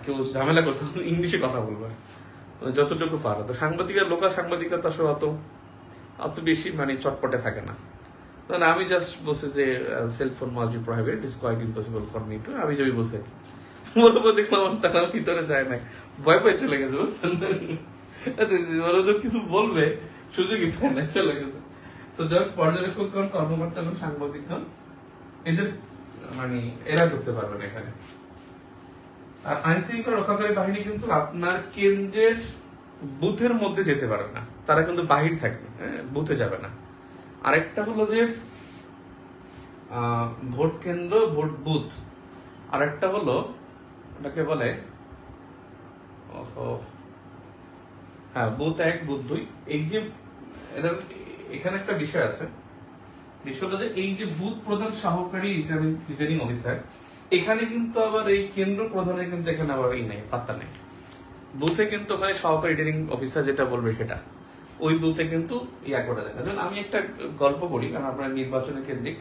কেউ ঝামেলা করছে, ইংলিশে কথা বলবা যতটুকু পারো। তো সাংবাদিকের লোকাল সাংবাদিকরা তো আসলে অত বেশি মানে চটপটে থাকে না। তখন আমি জাস্ট বলছি যে cellphone must be prohibited, it's quite impossible for me to, আমি যদি বসে বলবো, দেখলাম তারা ভিতরে যায় না, ভয় পেয়ে চলে গেছে, বুঝছেন? ওরা তো কিছু বলবে সুযোগই পায় না, চলে গেছে। তো জাস্ট পর্যবেক্ষকগণ, কর্মকর্তাগণ, সাংবাদিকগণ, এদের মানে এরা ঢুকতে পারবেন এখানে। আর আইন শৃঙ্খলা রক্ষাকারী বাহিনী কিন্তু আপনার কেন্দ্রের বুথের মধ্যে যেতে পারে না, তারা কিন্তু বাহির থাকবে, বুথে যাবে না। আরেকটা হলো যে ভোট কেন্দ্র, ভোট বুথ, আরেকটা হলো ওটাকে বলে হ্যাঁ বুথ 1, বুথ 2। এই যে এখানে একটা বিষয় আছে, বিষয় হলো যে এই যে বুথ প্রধান সহকারী রিটার্নিং অফিসার, এখানে কিন্তু আবার এই কেন্দ্র প্রধানের কিন্তু এখানে আবার এই নেই, পাত্তা নেই। বুথে কিন্তু ওখানে সহকারী রিটার্নিং অফিসার যেটা বলবে সেটা ওই বুথে কিন্তু ইয়া করা যায় না। যেমন আমি একটা গল্প করি, কারণ আপনার নির্বাচনের কেন্দ্রিক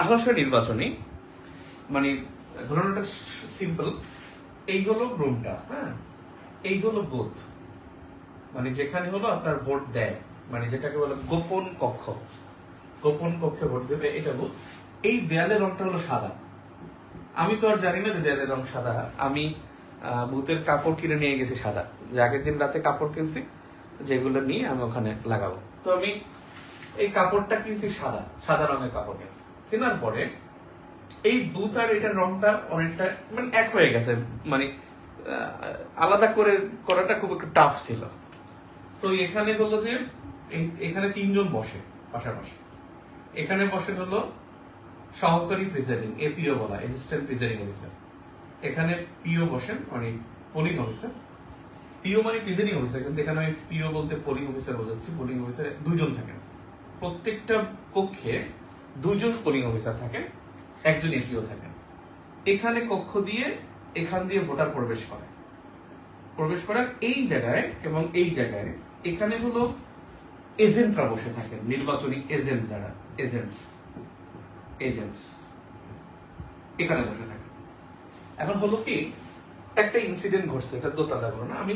18 নির্বাচনী মানে ঘটনাটা সিম্পল। এই হলো রুমটা, হ্যাঁ, এই হলো বুথ, মানে যেখানে হলো আপনার ভোট দেয়, মানে যেটাকে বলে গোপন কক্ষ, গোপন কক্ষে ভোট দেবে, এটা বুথ। এই দেয়ালের রংটা হলো সাদা। আমি তো আর জানি না যে দেয়ালের রং সাদা। আমি ভূতের কাপড় কিনে নিয়ে গেছি সাদা, যে আগের দিন রাতে কাপড় কিনছি, যেগুলো নিয়ে আমি ওখানে লাগাবো। তো আমি এই কাপড়টা কিনছি সাদা, সাদা রঙের কাপড় কিনছি। কেনার পরে এই বুথ আর এটার রংটা অনেকটা মানে এক হয়ে গেছে, মানে আলাদা করে করাটা খুব একটু টাফ ছিল। তো এখানে হলো যে এখানে 3 জন বসে পাশাপাশি। এখানে বসে হলো সহকারী প্রিজাইডিং, এপিও বলা, অ্যাসিস্ট্যান্ট প্রিজাইডিং অফিসার। এখানে পিও বসেন, মানে পোলিং অফিসার। পিও মানে প্রিজাইডিং অফিসার, কিন্তু এখানে আমি পিও বলতে পোলিং অফিসার বোঝাচ্ছি। পোলিং অফিসার 2 জন থাকেন প্রত্যেকটা কক্ষে, 2 জন পোলিং অফিসার থাকেন, 1 জন এপিও থাকেন। এখানে কক্ষ দিয়ে এখান দিয়ে ভোটার প্রবেশ করার এই জায়গায় এবং এই জায়গায় এখানে হলো এজেন্টরা বসে থাকেন, নির্বাচনী এজেন্ট, যারা এজেন্টস এখানে বসে থাকে। এখন হলো কি, একটা ইনসিডেন্ট ঘটছে, এটা দোতলা ঘটনা। আমি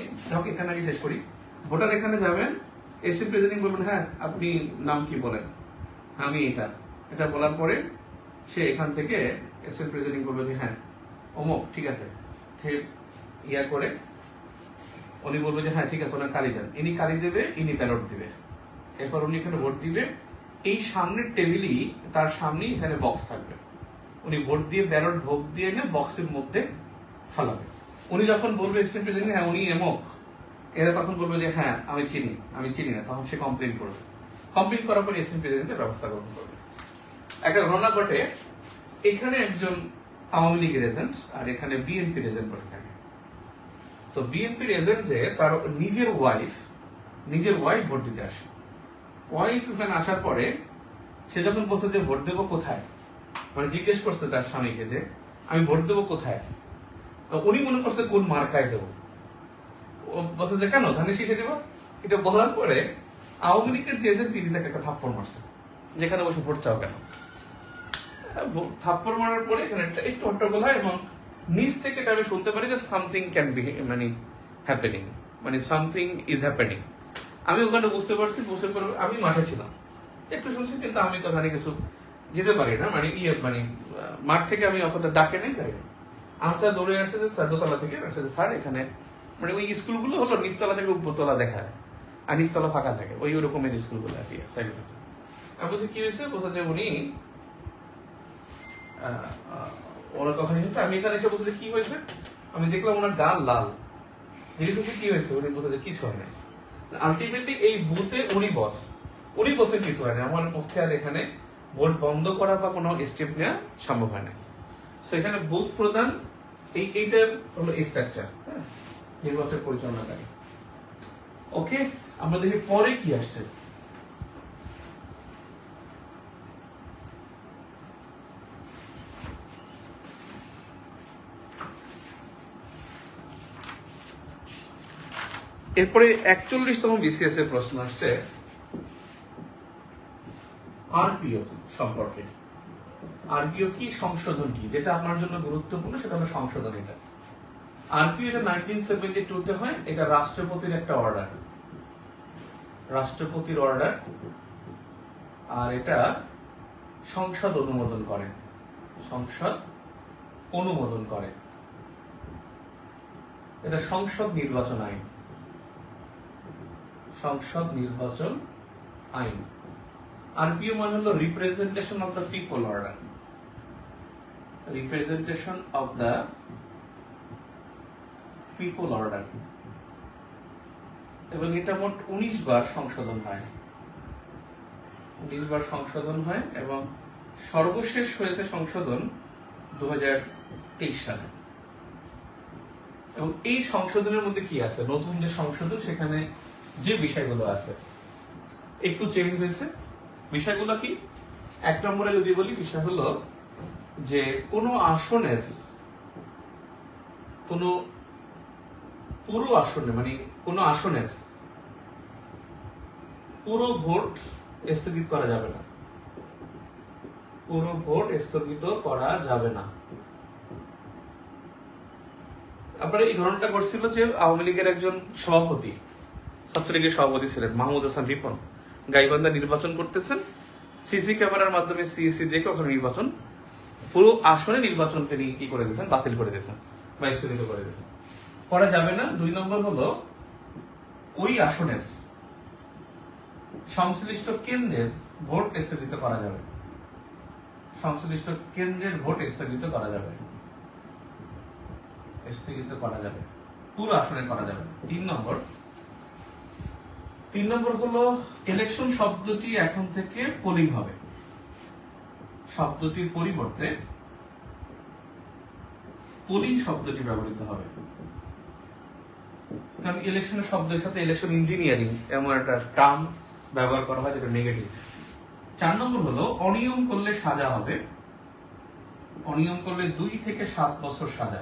এখানে আগে শেষ করি। ভোটার এখানে যাবেন, এসে প্রেসিডিং বলবেন, হ্যাঁ আপনি নাম কি বলেন, আমি এটা এটা বলার পরে সে এখান থেকে এসএন প্রেজেন্টিং করবে যে হ্যাঁ অমুক ঠিক আছে, সে ইয়া করে উনি বলবে যে হ্যাঁ ঠিক আছে ওনার কালি দেন, ইনি কালি দেবে, ইনি ব্যালট দিবে, এরপর উনি এখানে ভোট দিবে। এই সামনের টেবিলই তার সামনেই এখানে বক্স থাকবে, উনি ভোট দিয়ে ব্যালট ভোট দিয়ে এনে বক্সের মধ্যে ফেলাবে। উনি যখন বলবে এসএন প্রেজেন্টিং হ্যাঁ উনি এমক, এরা তখন বলবে যে হ্যাঁ আমি চিনি না, তখন সে কমপ্লেন করবে। কমপ্লেন করার পরে এসএন প্রেসিডেন্টের ব্যবস্থা গ্রহণ করবে। একটা ঘটনা ঘটে, এখানে একজন আওয়ামী লীগের এজেন্ট আর এখানে বিএনপির এজেন্ট বসে থাকে। তো বিএনপির এজেন্ট যে তার নিজের ওয়াইফ ভোট দিতে আসে। ওয়াইফ এখানে আসার পরে সে যখন বলছে যে ভোট দেবো কোথায়, মানে জিজ্ঞেস করছে তার স্বামীকে যে আমি ভোট দেবো কোথায়, উনি মনে করছে কোন মার্কায় দেবো। ও বলছে যে কেন ধানের শীষে দেবো। এটা বলার পরে আওয়ামী লীগের যে এজেন্ট তিনি তাকে একটা থাপ্পড় মারছে, যেখানে বসে ভোট চাও কেন। থাপ্পড় মারার পরে এখানে একটু হট্টগোল হয় এবং নিচ থেকে আমি শুনতে পারি যে সামথিং ক্যান বি মানে হ্যাপেনিং, মানে সামথিং ইজ হ্যাপেনিং। আমি ওখানে বুঝতে পারছি, আমি মাঠে ছিলাম, একটু শুনছি, কিন্তু আমি তো ওখানে কিছু যেতে পারি না, মানে মানে মাঠ থেকে আমি অতটা ডাকে নেই, তাই আনসার দৌড়ে আসছে যে স্যার দোতলা থেকে আসছে যে স্যার এখানে, মানে ওই স্কুলগুলো হলো নিচতলা থেকে উপরতলা দেখা যায় আর নিচতলা ফাঁকা থাকে, ওই রকমের স্কুলগুলো আর কি। আমি বলছি কি হয়েছে, বলছে যে উনি ওনার কথা নিয়েছে। আমি এখানে এসে বলছি কি হয়েছে, আমি দেখলাম ওনার গাল লাল, জিজ্ঞেস কি হয়েছে, উনি বলছে যে কিছু হয় না। আলটিমেটলি এই বুথে উনি বসে কিছু হয় না, আমার পক্ষে আর এখানে ভোট বন্ধ করা বা কোনো স্টেপ নেওয়া সম্ভব হয় না। সেখানে বুথ প্রদান এইটার হলো স্ট্রাকচার, নির্বাচন পরিচালনাকারী। ওকে, আমরা দেখি পরে কি আসছে। এরপরে 41তম বিসিএস এর প্রশ্ন আসছে আরপিও সম্পর্কে। আরপিও কি, সংশোধন কি, যেটা আপনার জন্য গুরুত্বপূর্ণ সেটা হলো সংশোধন। এটা আরপিও এটা 1972 তে হয়। এটা রাষ্ট্রপতির একটা অর্ডার, রাষ্ট্রপতির অর্ডার, আর এটা সংসদ অনুমোদন করে, সংসদ অনুমোদন করে। এটা সংসদ নির্বাচন আইন, সংসদ নির্বাচন আইন। আরপিও মানে হলো representation of the people order, representation of the people order. এবং এটা মোট 19 বার সংশোধন হয়, 19 বার সংশোধন হয় এবং সর্বশেষ হয়েছে সংশোধন 2023 সালে। এবং এই সংশোধনের মধ্যে কি আছে, নতুন যে সংশোধন সেখানে যে বিষয়গুলো আছে একটু চেঞ্জ হয়েছে। বিষয়গুলো কি, এক নম্বরে যদি বলি বিষয় হলো যে কোনো আসনের, কোনো পুরো আসনে, মানে কোনো আসনের পুরো ভোট স্থগিত করা যাবে না, পুরো ভোট স্থগিত করা যাবে না। আপনারা এই ধরনটা করছিল যে আওয়ামী লীগের একজন সভাপতি, ছাত্রলীগের সভাপতি ছিলেন মাহমুদ হাসান রিপন, গাইবান্ধা নির্বাচন করতেছেন, সিসি ক্যামেরার মাধ্যমে সিএসি দেখে ওখানে নির্বাচন, পুরো আসনে নির্বাচন তিনি কি করে দিয়েছেন, বাতিল করে দিয়েছেন বা স্থগিত করে দিয়েছেন, করা যাবে না। 2 নম্বর হলো ওই আসনের সংশ্লিষ্ট কেন্দ্রের ভোট স্থগিত করা যাবে, সংশ্লিষ্ট কেন্দ্রের ভোট স্থগিত করা যাবে, স্থগিত করা যাবে, পুরো আসনে করা যাবে। 3 নম্বর হলো ইলেকশন শব্দটি এখন থেকে পোলিং হবে, শব্দটির পরিবর্তে পোলিং শব্দটি ব্যবহৃত হবে। কারণ ইলেকশনের শব্দের সাথে ইলেকশন ইঞ্জিনিয়ারিং এমন একটা টার্ম ব্যবহার করা হয় যেটা নেগেটিভ। 4 নম্বর হলো অনিয়ম করলে সাজা হবে, অনিয়ম করলে 2 থেকে 7 বছর সাজা,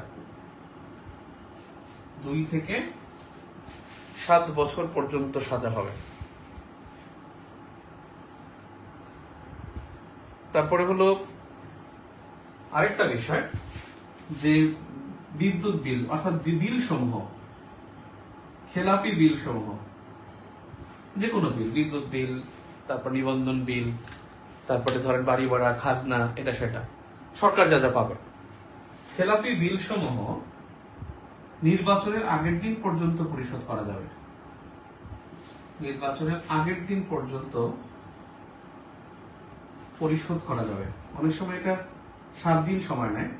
2 থেকে 7 বছর পর্যন্ত সাজা হবে। তারপরে হলো আরেকটা বিষয় যে বিদ্যুৎ বিল, অর্থাৎ যে বিল সমূহ, খেলাপি বিল সমূহ, যে কোনো বিল, বিদ্যুৎ বিল, তারপর নিবন্ধন বিল, তারপরে ধরেন বাড়ি ভাড়া, খাজনা, এটা সেটা সরকার যা যা পাবে। খেলাপি বিল সমূহ নির্বাচনের আগের দিন পর্যন্ত পরিশোধ করা যাবে। নির্বাচনের আগের দিন পর্যন্ত পরিশোধ করা যাবে। অনেক সময় এটা 7 দিন সময় নেয়।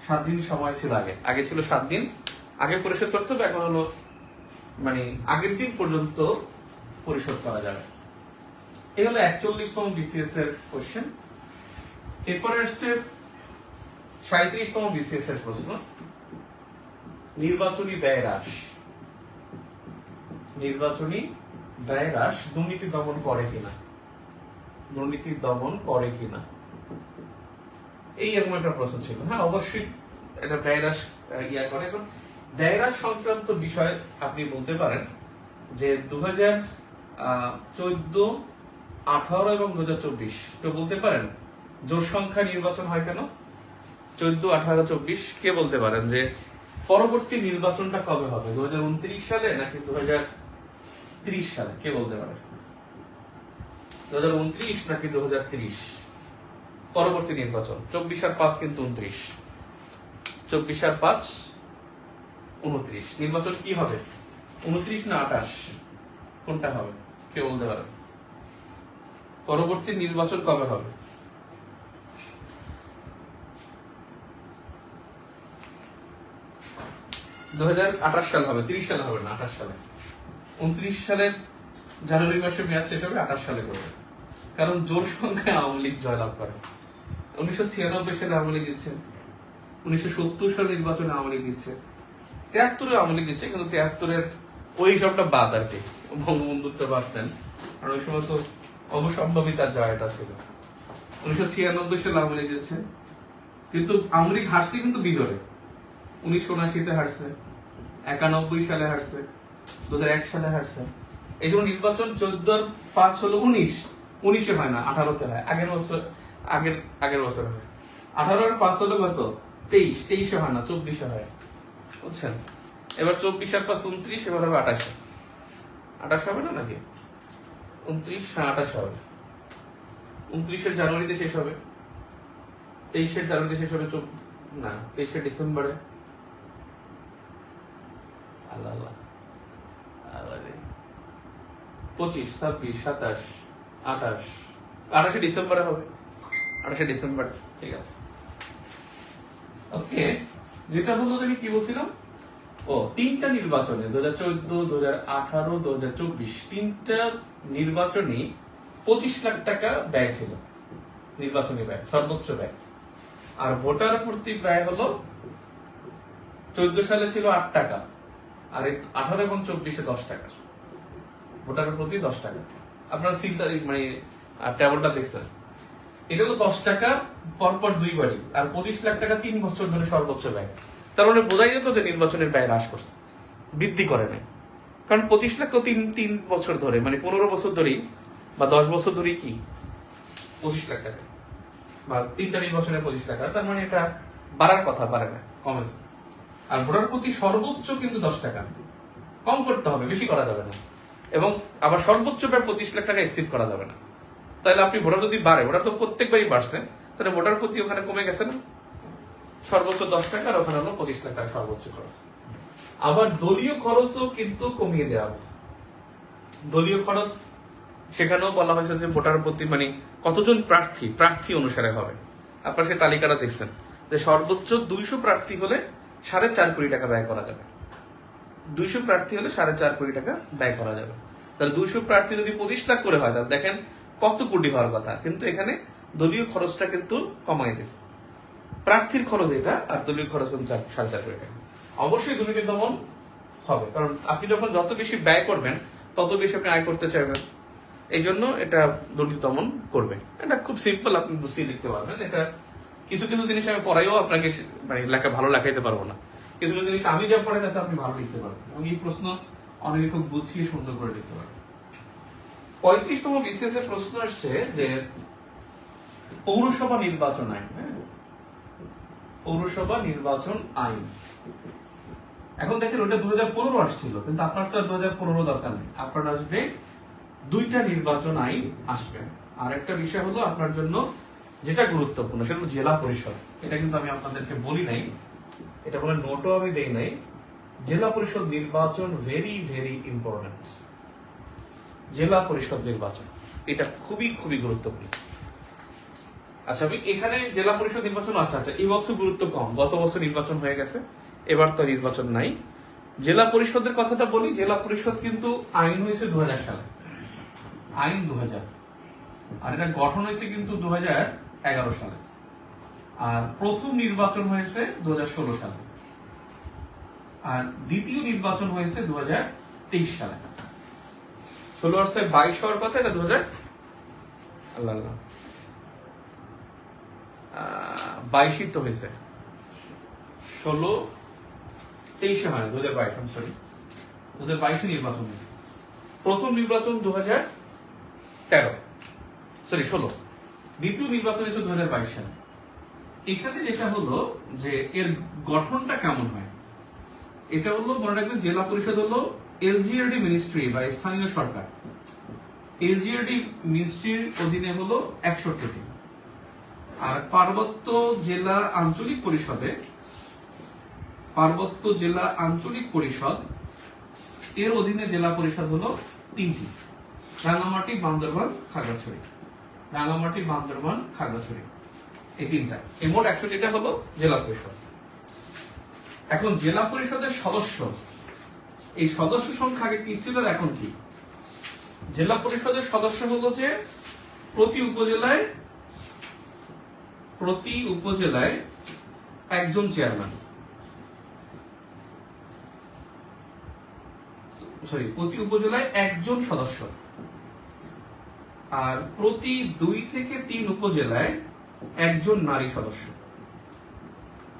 7 দিন সময় ছিল আগে ছিল 7 দিন আগে পরিশোধ করতে হবে, এখন হলো মানে আগের দিন পর্যন্ত পরিশোধ করা যাবে। এই হলো 41তম বিসিএস এর কোশ্চেন। এরপরে আসছে 37তম বিসিএস এর প্রশ্ন, নির্বাচনী ব্যয় হ্রাস। নির্বাচনী ব্যয় হ্রাস দুর্নীতি দমন করে কিনা, দুর্নীতি দমন করে কিনা, এই এরকম একটা প্রশ্ন ছিল। হ্যাঁ, অবশ্যই এটা ব্যয় হ্রাস ইয়া করে। এখন ব্যয় হ্রাস সংক্রান্ত বিষয় আপনি বলতে পারেন যে 2014, 18 এবং 2024 কেউ বলতে পারেন জোট সংখ্যা নির্বাচন হয় কেন? 14, 18, 24 কে বলতে পারেন যে পরবর্তী নির্বাচনটা কবে হবে, 2029 সালে নাকি 2030 সালে? কে বলতে পারে? 2029 নাকি 2030 পরবর্তী নির্বাচন? 24 আর 5 কিন্তু 29, 24 আর 5 29। নির্বাচন কি হবে, 29 না 28? কোনটা হবে কে বলতে পারে? পরবর্তী নির্বাচন কবে হবে? সাল হবে, 30 সালে হবে না, 28 সালে। 29 সালের জানুয়ারি মাসে মেয়াদ শেষ হবে, 28 সালে করবে। কারণ জোর সংখ্যায় আওয়ামী লীগ জয়লাভ করে। 1996 সালে আওয়ামী লীগ জিতছে, 1970 সালে নির্বাচনে আওয়ামী লীগ জিতছে, 73 আওয়ামী লীগ জিতছে, কিন্তু 73 ওই সবটা বাদ আর কি, বঙ্গবন্ধুত্ব বাদ দেন। আর ওই সময় তো অবসম্ভাবিতার জয়টা ছিল। 1996 সালে আওয়ামী লীগ জিতছে, কিন্তু আওয়ামী লীগ হারছে কিন্তু বিজয়ে। 1979-তে হারছে, 91 সালে হারছে, 2001 সালে হারছে। এই জন্য নির্বাচন 14 আর 5 হলো 19 হয় না, 18-তে হয়। আগের বছর হয়। 18 আর 5 হলো কত? 23 হয় না, 24 হয়, বুঝছেন? এবার 24 আর 5 29, এবার হবে 28 হবে না নাকি? 29 না 28 হবে। 29 জানুয়ারিতে শেষ হবে, 23 জানুয়ারিতে শেষ হবে, না 23 ডিসেম্বরে। আল্লাহ 25, 26, 27, 28 ডিসেম্বরে হবে, 28 ডিসেম্বর। ঠিক আছে, ওকে। যেটা হলো আমি কি বলছিলাম, তিনটা নির্বাচনে 2014, 2018, 2024 তিনটা নির্বাচনই 25 লাখ টাকা ব্যয় ছিল, নির্বাচনী ব্যয়, সর্বোচ্চ ব্যয়। আর ভোটার প্রতি ব্যয় হলো 14 সালে ছিল 8 টাকা, আর 18 এবং 24-এ 10 টাকা, ভোটারের প্রতি 10 টাকা। আপনারা মানে টেবলটা দেখছেন, এটা হলো 10 টাকা পরপর 2 বারই, আর 25 লাখ টাকা 3 বছর ধরে সর্বোচ্চ ব্যয়। তার মানে বোঝাই যেত যে নির্বাচনের ব্যয় হ্রাস করছে, বৃদ্ধি করে নাই। কারণ 25 লাখ তো 3 বছর ধরে, মানে 15 বছর ধরেই বা 10 বছর ধরেই কি 25 লাখ টাকা, বা 3টা নির্বাচনের 25 টাকা। তার মানে এটা বাড়ার কথা, বাড়ে না, কমেছে। আর ভোটার প্রতি সর্বোচ্চ কিন্তু 10 টাকা, কম করতে হবে, বেশি করা যাবে না। এবং আবার সর্বোচ্চ ব্যয় 25 লাখ টাকা এক্সিড করা যাবে না। তাহলে আপনি ভোটার যদি বাড়ে, ভোটার তো প্রত্যেকবারই বাড়ছে, তাহলে ভোটার প্রতি ওখানে কমে গেছে না, সর্বোচ্চ 10 টাকা, আর ওখানে হলো 25 লাখ টাকা সর্বোচ্চ খরচ। আবার দলীয় খরচও কিন্তু কমিয়ে দেওয়া হয়েছে। দলীয় খরচ সেখানেও বলা হয়েছে যে ভোটার প্রতি মানে কতজন প্রার্থী অনুসারে হবে। আপনারা সেই তালিকাটা দেখছেন যে সর্বোচ্চ 200 প্রার্থী হলে 4.5 কোটি টাকা ব্যয় করা যাবে। 200 প্রার্থী হলে 4.5 কোটি টাকা ব্যয় করা যাবে। তাহলে 200 প্রার্থী যদি 25 লাখ করে হয়, তাহলে দেখেন কত কোটি হওয়ার কথা। কিন্তু এখানে দলীয় খরচটা কিন্তু কমাই দিয়েছে। প্রার্থীর খরচ এটা, আর দলীয় খরচ কিন্তু 4.5 কোটি টাকা। অবশ্যই দুর্নীতি দমন হবে, কারণ আপনি যখন যত বেশি ব্যয় করবেন তত বেশি আপনি আয় করতে চাইবেন। এই জন্য এটা দুর্নীতি দমন করবে। এটা খুব সিম্পল, আপনি বুঝিয়ে লিখতে পারবেন। এটা কিছু কিছু জিনিস আমি পড়াইও আপনাকে মানে ভালো লেখাইতে পারবো না, কিছু কিছু জিনিস আমি যা পড়াই তাতে আপনি ভালো লিখতে পারবেন, এবং এই প্রশ্ন অনেকে খুব বুঝিয়ে সুন্দর করে লিখতে পারবেন। 35তম বিসিএস এর প্রশ্ন আসছে যে পৌরসভা নির্বাচন আইন, পৌরসভা নির্বাচন আইন। এখন দেখেন ওটা 2015 আসছিল, কিন্তু আপনার তো 2015 দরকার নেই, আপনার আসবে দুইটা নির্বাচন আইন আসবে। আর একটা বিষয় হলো আপনার জন্য যেটা গুরুত্বপূর্ণ সেটা হলো জেলা পরিষদ। এটা কিন্তু আমি আপনাদেরকে বলি নাই, এটা কোনো নোটও আমি দেই নাই। জেলা পরিষদ নির্বাচন ভেরি ভেরি ইম্পর্টেন্ট। জেলা পরিষদ নির্বাচন এটা খুবই খুবই গুরুত্বপূর্ণ। আচ্ছা, আমি এখানে জেলা পরিষদ নির্বাচন আচ্ছা এই বছর গুরুত্ব কম, গত বছর নির্বাচন হয়ে গেছে, এবার তো নির্বাচন নাই। জেলা পরিষদের কথাটা বলি, জেলা পরিষদ কিন্তু আইন হয়েছে 2000 সালে, আইন 2000, আর এটা গঠন হয়েছে কিন্তু 2011 সালে, আর প্রথম নির্বাচন হয়েছে 2016 সালে, আর দ্বিতীয় নির্বাচন হয়েছে 2023 সালে। 16 আর 22 হওয়ার কথা, এটা 22 তো হয়েছে, 16-23 হয় 2022, আমি সরি 2022 নির্বাচন হয়েছে। প্রথম নির্বাচন 16, দ্বিতীয় নির্বাচন হয়েছে 2022 সালে। এখানে যেটা হলো যে এর গঠনটা কেমন হয়, এটা হলো মনে রাখবেন জেলা পরিষদ হলো এলজিআরডি মিনিস্ট্রি বা স্থানীয় সরকার। এলজিআরডি মিনিস্ট্রির অধীনে হলো 61টি, আর পার্বত্য জেলা আঞ্চলিক পরিষদ এর অধীনে জেলা পরিষদ হলো 3টি, রাঙামাটি, বান্দরবান, খাগড়াছড়ি। এই 3টা, এই মোট 61টা হলো জেলা পরিষদ। এখন জেলা পরিষদের সদস্য, এই সদস্য সংখ্যা আগে কি ছিল আর এখন কি? জেলা পরিষদের সদস্য হলো যে প্রতি উপজেলায় একজন চেয়ারম্যান, প্রতি উপজেলায় একজন সদস্য, আর প্রতি 2 থেকে 3 উপজেলায় একজন নারী সদস্য।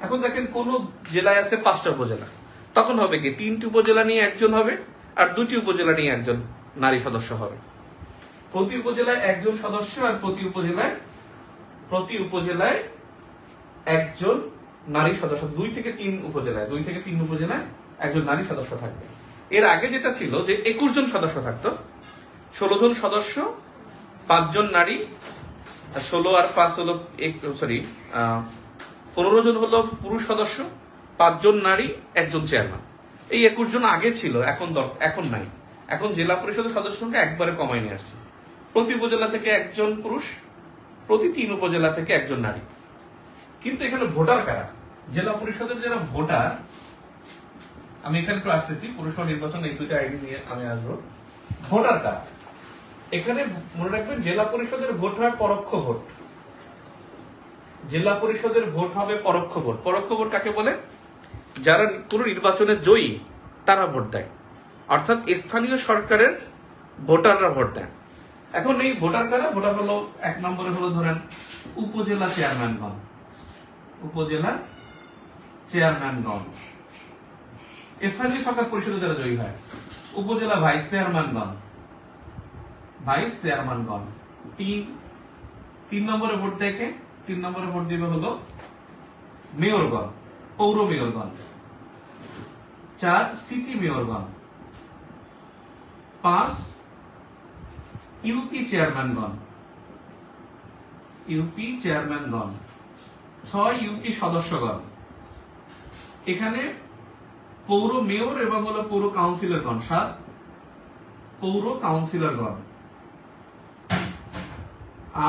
এখন দেখেন কোন জেলায় আছে 5টা উপজেলা, তখন হবে কি 3টি উপজেলা নিয়ে একজন হবে, আর 2টি উপজেলা নিয়ে একজন নারী সদস্য হবে। প্রতি উপজেলায় একজন সদস্য, আর প্রতি উপজেলায় একজন নারী সদস্য। 2 থেকে 3 উপজেলায় একজন নারী সদস্য থাকবে। এর আগে যেটা ছিল যে 21 জন সদস্য থাকতো, 16 জন সদস্য, 5 জন নারী, 16 আর 5 হলো 15 জন হলো পুরুষ সদস্য, 5 জন নারী, 1 জন চেয়ারম্যান। এই 21 জন আগে ছিল, এখন নাই। এখন জেলা পরিষদের সদস্য সংখ্যা একবারে কমায় নিয়ে আসছে। প্রতি উপজেলা থেকে একজন পুরুষ, প্রতি 3 উপজেলা থেকে একজন নারী। কিন্তু এখানে ভোটার কারা? জেলা পরিষদের যারা ভোটার, আমি এখানে একটু আসতেছি, পৌরসভা নির্বাচন এই 2টা আইডি নিয়ে আমি আসবো। ভোটার কারা? এখানে মনে রাখবেন জেলা পরিষদের ভোট হয় পরোক্ষ ভোট। জেলা পরিষদের ভোট হবে পরোক্ষ ভোট। পরোক্ষ ভোট কাকে বলে? যারা কোন নির্বাচনে জয়ী তারা ভোট দেয়, অর্থাৎ স্থানীয় সরকারের ভোটাররা ভোট দেয়। এখন এই ভোটার কারা? ভোটার হলো 1 নম্বরে হলো ধরেন উপজেলা চেয়ারম্যানগণ, স্থানীয় সরকার পরিষদে যারা জয়ী হয়, উপজেলা ভাইস চেয়ারম্যানগণ। 3 নম্বরে ভোট দেখে, 3 নম্বরে ভোট দিবে হলো মেয়রগণ, পৌর মেয়রগণ। 4 সিটি মেয়রগণ। 5 ইউপি চেয়ারম্যানগণ। 6 ইউপি সদস্যগণ। এখানে পৌর মেয়র এবং হলো পৌর কাউন্সিলরগণ। 7 পৌর কাউন্সিলরগণ।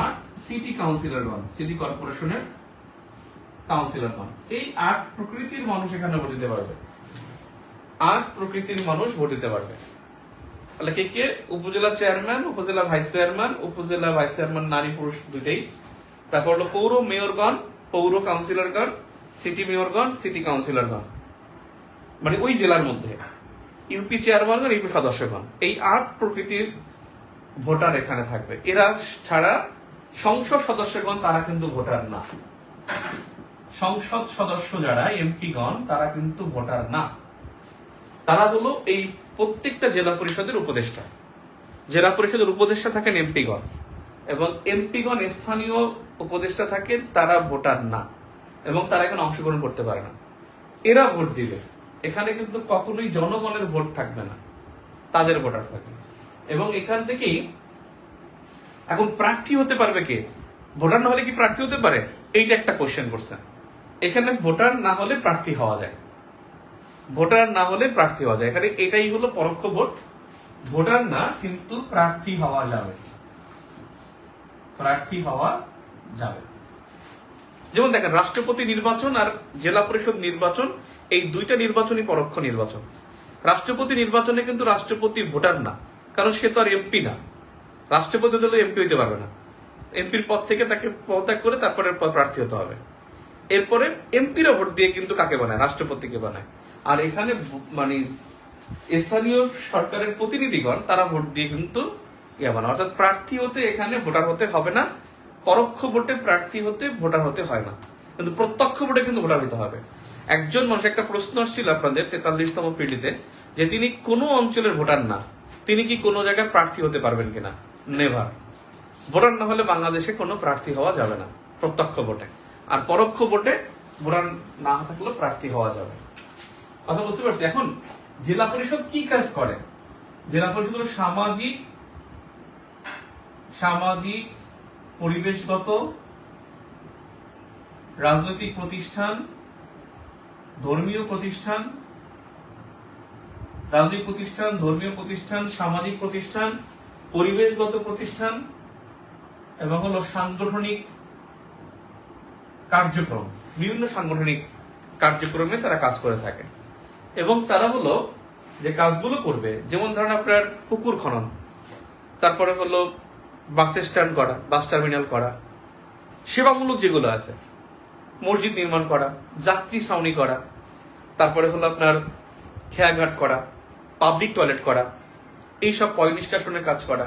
8 সিটি কাউন্সিলরগণ, সিটি কর্পোরেশনের কাউন্সিলরগণ। এই 8 প্রকৃতির মানুষ এখানে ভোট দিতে পারবে। 8 প্রকৃতির মানুষ ভোট দিতে পারবে। তাহলে কে কে? উপজেলা চেয়ারম্যান, উপজেলা ভাইস চেয়ারম্যান নারী পুরুষ দুইটাই। তারপর হলো পৌর মেয়রগণ, পৌর কাউন্সিলরগণ, সিটি মেয়রগণ, সিটি কাউন্সিলরগণ, মানে ওই জেলার মধ্যে ইউপি চেয়ারম্যানগণ, ইউপি সদস্যগণ। এই 8 প্রকৃতির ভোটার এখানে থাকবে। এরা ছাড়া সংসদ সদস্যগণ তারা কিন্তু ভোটার না। সংসদ সদস্য যারা এমপিগণ তারা কিন্তু ভোটার না। তারা হলো এই প্রত্যেকটা জেলা পরিষদের উপদেষ্টা। জেলা পরিষদের উপদেষ্টা থাকেন এমপিগণ, এবং এমপিগণ স্থানীয় উপদেষ্টা থাকেন, তারা ভোটার না এবং তারা এখানে অংশগ্রহণ করতে পারে না। এরা ভোট দিবে। এখানে কিন্তু কখনোই জনগণের ভোট থাকবে না, তাদের ভোটার থাকবে। এবং এখান থেকেই এখন প্রার্থী হতে পারবে কে? ভোটার না হলে কি প্রার্থী হতে পারে? এইটা একটা কোশ্চেন করছে। এখানে ভোটার না হলে প্রার্থী হওয়া যায়, ভোটার না হলে প্রার্থী হওয়া যায়। এখানে এটাই হলো পরোক্ষ ভোট। ভোটার না, কিন্তু প্রার্থী হওয়া যাবে, প্রার্থী হওয়া যাবে। যেমন দেখেন, রাষ্ট্রপতি নির্বাচন আর জেলা পরিষদ নির্বাচন, এই দুইটা নির্বাচনই পরোক্ষ নির্বাচন। রাষ্ট্রপতি নির্বাচনে কিন্তু রাষ্ট্রপতি ভোটার না, কারণ সে তো আর এমপি না। রাষ্ট্রপতি হলে এমপি হইতে পারবে না, এমপির পদ থেকে তাকে পদত্যাগ করে তারপরে প্রার্থী হতে হবে। এরপরে এমপিরা ভোট দিয়ে কিন্তু কাকে বানায়? রাষ্ট্রপতিকে বানায়। আর এখানে মানে স্থানীয় সরকারের প্রতিনিধিগণ তারা ভোট দিয়ে কিন্তু বানায়। অর্থাৎ প্রার্থী হতে এখানে ভোটার হতে হবে না। পরোক্ষ ভোটে প্রার্থী হতে ভোটার হতে হয় না, কিন্তু প্রত্যক্ষ ভোটে কিন্তু ভোটার হতে হবে। একজন মানুষ, একটা প্রশ্ন আসছিল আপনাদের 43তম পিডিতে, যে তিনি কোন অঞ্চলের ভোটার না, তিনি কি কোনো জায়গায় প্রার্থী হতে পারবেন কিনা? নেভার। ভোটার না হলে বাংলাদেশে কোনো প্রার্থী হওয়া যাবে না প্রত্যক্ষ ভোটে। আর পরোক্ষ ভোটে ভোটার না থাকলেও প্রার্থী হওয়া যাবে। কথা বুঝতে পারছি? এখন জেলা পরিষদ কি কাজ করে? জেলা পরিষদ হলো সামাজিক, পরিবেশগত, রাজনৈতিক প্রতিষ্ঠান, ধর্মীয় প্রতিষ্ঠান, রাজনৈতিক প্রতিষ্ঠান, ধর্মীয় প্রতিষ্ঠান, সামাজিক প্রতিষ্ঠান, পরিবেশগত প্রতিষ্ঠান এবং হলো সাংগঠনিক কার্যক্রম। বিভিন্ন সাংগঠনিক কার্যক্রমে তারা কাজ করে থাকে। এবং তারা হলো যে কাজগুলো করবে, যেমন ধরেন আপনার পুকুর খনন, তারপরে হলো বাস স্ট্যান্ড করা, বাস টার্মিনাল করা, সেবামূলক যেগুলো আছে, মসজিদ নির্মাণ করা, যাত্রী ছাউনি করা, তারপরে হলো আপনার খেয়াঘাট করা, পাবলিক টয়লেট করা, এইসব পয় নিষ্কাশনের কাজ করা,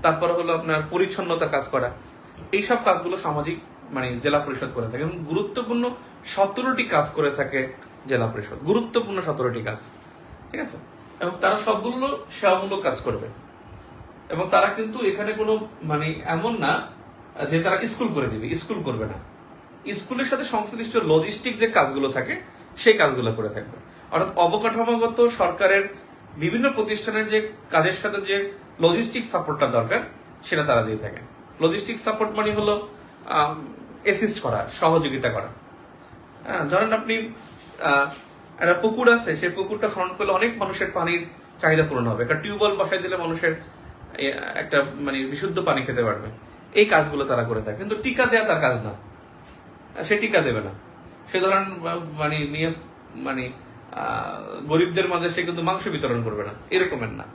তারপরে হলো আপনার পরিচ্ছন্নতা কাজ করা। এইসব কাজগুলো সামাজিক মানে জেলা পরিষদ করে থাকে এবং গুরুত্বপূর্ণ 17টি কাজ করে থাকে জেলা পরিষদ। গুরুত্বপূর্ণ 17টি কাজ, ঠিক আছে? এবং তারা সবগুলো সেবামূলক কাজ করবে। এবং তারা কিন্তু এখানে কোনো মানে এমন না যে তারা স্কুল করে দিবে, স্কুল করবে না। স্কুলের সাথে সংশ্লিষ্ট লজিস্টিক যে কাজগুলো থাকে সেই কাজগুলো করে থাকবে। অর্থাৎ অবকাঠামোগত সরকারের বিভিন্ন প্রতিষ্ঠানের যে কাজের সাথে যে লজিস্টিক সাপোর্টটা দরকার সেটা তারা দিয়ে থাকে। লজিস্টিক সাপোর্ট মানে হলো অ্যাসিস্ট করা, সহযোগিতা করা। ধরেন আপনি একটা পুকুর আছে, সেই পুকুরটা খনন করলে অনেক মানুষের পানির চাহিদা পূরণ হবে। একটা টিউবওয়েল বসাই দিলে মানুষের একটা মানে বিশুদ্ধ পানি খেতে পারবে। এই কাজগুলো তারা করে থাকে। কিন্তু টিকা দেয়া তার কাজ না, সে টিকা দেবে না। সে ধরেন মানে নিয়ে মানে গরিবদের মাঝে সে কিন্তু মাংস বিতরণ করবে না, এরকমের না।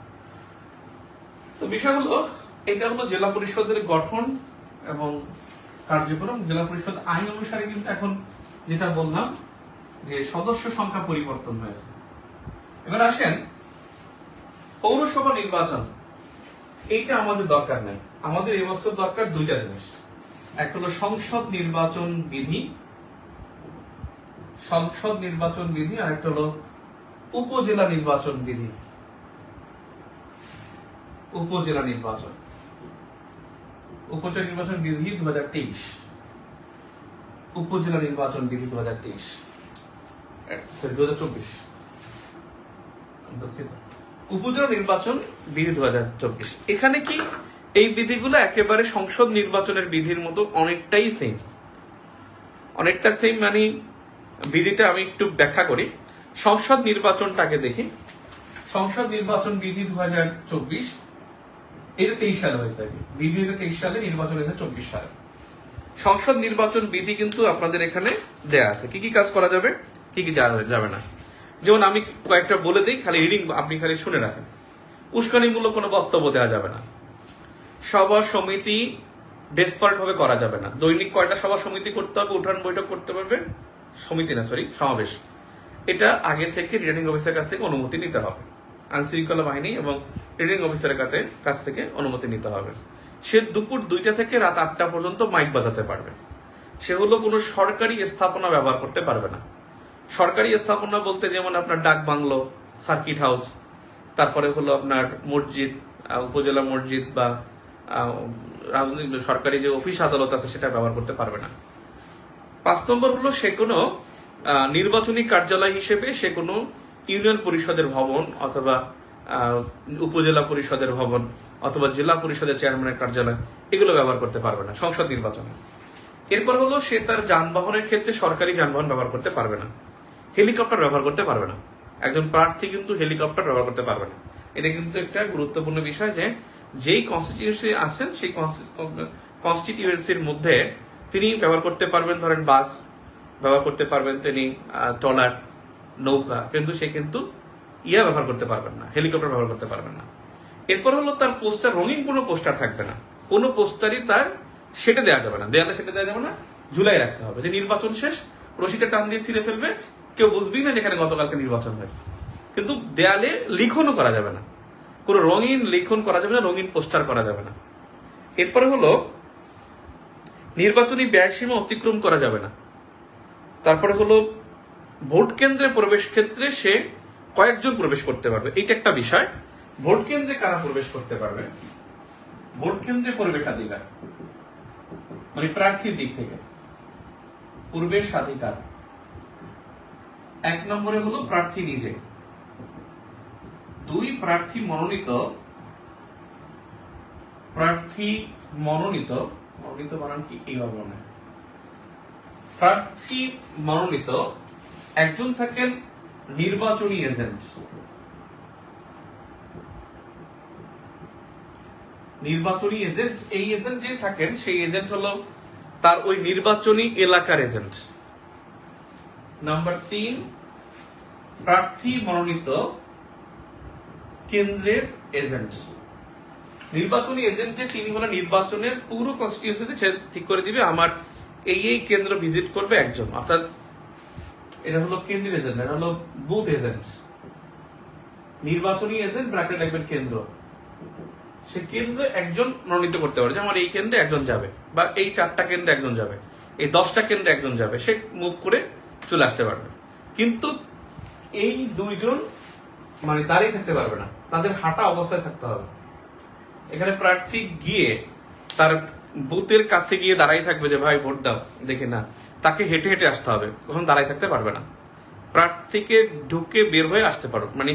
তো বিষয় হলো, এটা হলো জেলা পরিষদের গঠন এবং কার্যক্রম। জেলা পরিষদ আইন অনুসারে কিন্তু এখন যেটা বললাম যে সদস্য সংখ্যা পরিবর্তন হয়েছে। এবার আসেন পৌরসভা নির্বাচন। এইটা আমাদের দরকার নাই। আমাদের এবছর দরকার দুইটা জিনিস। একটা হলো সংসদ নির্বাচন বিধি, আর একটা হলো উপজেলা নির্বাচন বিধি। উপজেলা নির্বাচন বিধি 2023, উপজেলা নির্বাচন বিধি 2023, সরি 2024, দুঃখিত, উপজেলা নির্বাচন বিধি 2024। এখানে কি এই বিধিগুলো একেবারে সংসদ নির্বাচনের বিধির মতো অনেকটাই সেম, অনেকটা সেম। মানে বিধিটা আমি একটু ব্যাখ্যা করি। সংসদ নির্বাচনটাকে দেখি। সংসদ নির্বাচন বিধি 2024, এটা 23 সালে হয়েছে। বিধি হয়েছে 23 সালে, নির্বাচন হয়েছে 24 সালে। সংসদ নির্বাচন বিধি কিন্তু আপনাদের এখানে দেয়া আছে কি কি কাজ করা যাবে, কি কি যাবে না। যেমন আমি কয়েকটা বলে দিই, খালি রিডিং আপনি খালি শুনে রাখেন। উস্কানিমূলক কোনো বক্তব্য দেওয়া যাবে না। সভা সমিতি ডেসপারেট ভাবে করা যাবে না। দৈনিক কয়টা সভা সমিতি করতে হবে, উঠান বৈঠক করতে পারবে, সমাবেশ, এটা আগে থেকে রিটার্নিং অফিসারের কাছ থেকে অনুমতি নিতে হবে। আইনশৃঙ্খলা বাহিনী এবং রিটার্নিং অফিসারের কাছ থেকে অনুমতি নিতে হবে। সে দুপুর 2টা থেকে রাত 8টা পর্যন্ত মাইক বাজাতে পারবে। সে হলো কোনো সরকারি স্থাপনা ব্যবহার করতে পারবে না। সরকারি স্থাপনা বলতে যেমন আপনার ডাক বাংলো, সার্কিট হাউস, তারপরে হলো আপনার মসজিদ, উপজেলা মসজিদ বা রাজনৈতিক সরকারি যে অফিস আদালত আছে সেটা ব্যবহার করতে পারবে না। 5 নম্বর হলো সে কোনো নির্বাচনী কার্যালয় হিসেবে সে কোনো ইউনিয়ন পরিষদের ভবন অথবা উপজেলা পরিষদের ভবন অথবা জেলা পরিষদের চেয়ারম্যানের কার্যালয় এগুলো ব্যবহার করতে পারবে না সংসদ নির্বাচনে। এরপর হলো সে তার যানবাহনের ক্ষেত্রে সরকারি যানবাহন ব্যবহার করতে পারবে না, হেলিকপ্টার ব্যবহার করতে পারবে না। একজন প্রার্থী কিন্তু হেলিকপ্টার ব্যবহার করতে পারবে না। এটা কিন্তু একটা গুরুত্বপূর্ণ বিষয় যে যেই কনস্টিটিউয়েন্সি আছেন সেই কনস্টিটিউয়েন্সির মধ্যে তিনি ব্যবহার করতে পারবেন, ধরেন বাস ব্যবহার করতে পারবেন, তিনি ট্রলার, নৌকা, কিন্তু সে কিন্তু ব্যবহার করতে পারবেন না, হেলিকপ্টার ব্যবহার করতে পারবেন না। এরপর হলো তার পোস্টার, রঙিন কোনো পোস্টার থাকবে না, কোনো পোস্টারই তার সেটে দেওয়া যাবে না, দেয়ালে সেটে দেওয়া যাবে না, ঝুলাই রাখতে হবে যে নির্বাচন শেষ, রশিটা টান দিয়ে ছিঁড়ে ফেলবে, কেউ বুঝবেই না যেখানে গতকালকে নির্বাচন হয়েছে। কিন্তু দেয়ালে লিখনও করা যাবে না, কোনো রঙিন লিখন করা যাবে না, রঙিন পোস্টার করা যাবে না। এরপরে হলো নির্বাচনী ব্যয়সীমা অতিক্রম করা যাবে না। তারপরে হলো ভোট কেন্দ্রে প্রবেশ ক্ষেত্রে সে কয়েকজন প্রবেশ করতে পারবে, এইটা একটা বিষয়। ভোট কেন্দ্রে কারা প্রবেশ করতে পারবে? ভোট কেন্দ্রে প্রবেশাধিকার মানে প্রার্থীর দিক থেকে প্রবেশাধিকার। 1 নম্বরে হলো প্রার্থী নিজে, 2 প্রার্থী মনোনীত বানান কি এইভাবে মনে হয়, প্রার্থী মনোনীত একজন থাকেন নির্বাচনী এজেন্ট। নির্বাচনী এজেন্ট, এই এজেন্ট যে থাকেন সেই এজেন্ট হলো তার ওই নির্বাচনী এলাকার এজেন্ট। নাম্বার 3 প্রার্থী মনোনীত কেন্দ্রের এজেন্ট। নির্বাচনী এজেন্টে তিনি হলো নির্বাচনের পুরো কনস্টিটিউয়েন্সিতে সে ঠিক করে দিবে আমার এই কেন্দ্র ভিজিট করবে একজন, অর্থাৎ এটা হলো কেন্দ্রের এজেন্ট, এটা হলো বুথ এজেন্ট। নির্বাচনী এজেন্ট ব্র্যাকেট লাগবে কেন্দ্র, সে কেন্দ্রে একজন মনোনীত করতে পারে যে আমার এই কেন্দ্রে একজন যাবে, বা এই 4টা কেন্দ্রে একজন যাবে, এই 10টা কেন্দ্রে একজন যাবে, সে মুভ করে চলে আসতে পারবে। কিন্তু এই 2 জন মানে দাঁড়িয়ে থাকতে পারবে না, তাদের হাঁটা অবস্থায় থাকতে হবে। এখানে প্রার্থী গিয়ে তার বুথের কাছে গিয়ে দাঁড়াই থাকবে যে ভাই ভোট দাও, দেখে না, তাকে হেঁটে হেঁটে আসতে হবে, কখন দাঁড়াই থাকতে পারবে না। প্রার্থীকে ঢুকে বের হয়ে আসতে পারবে, মানে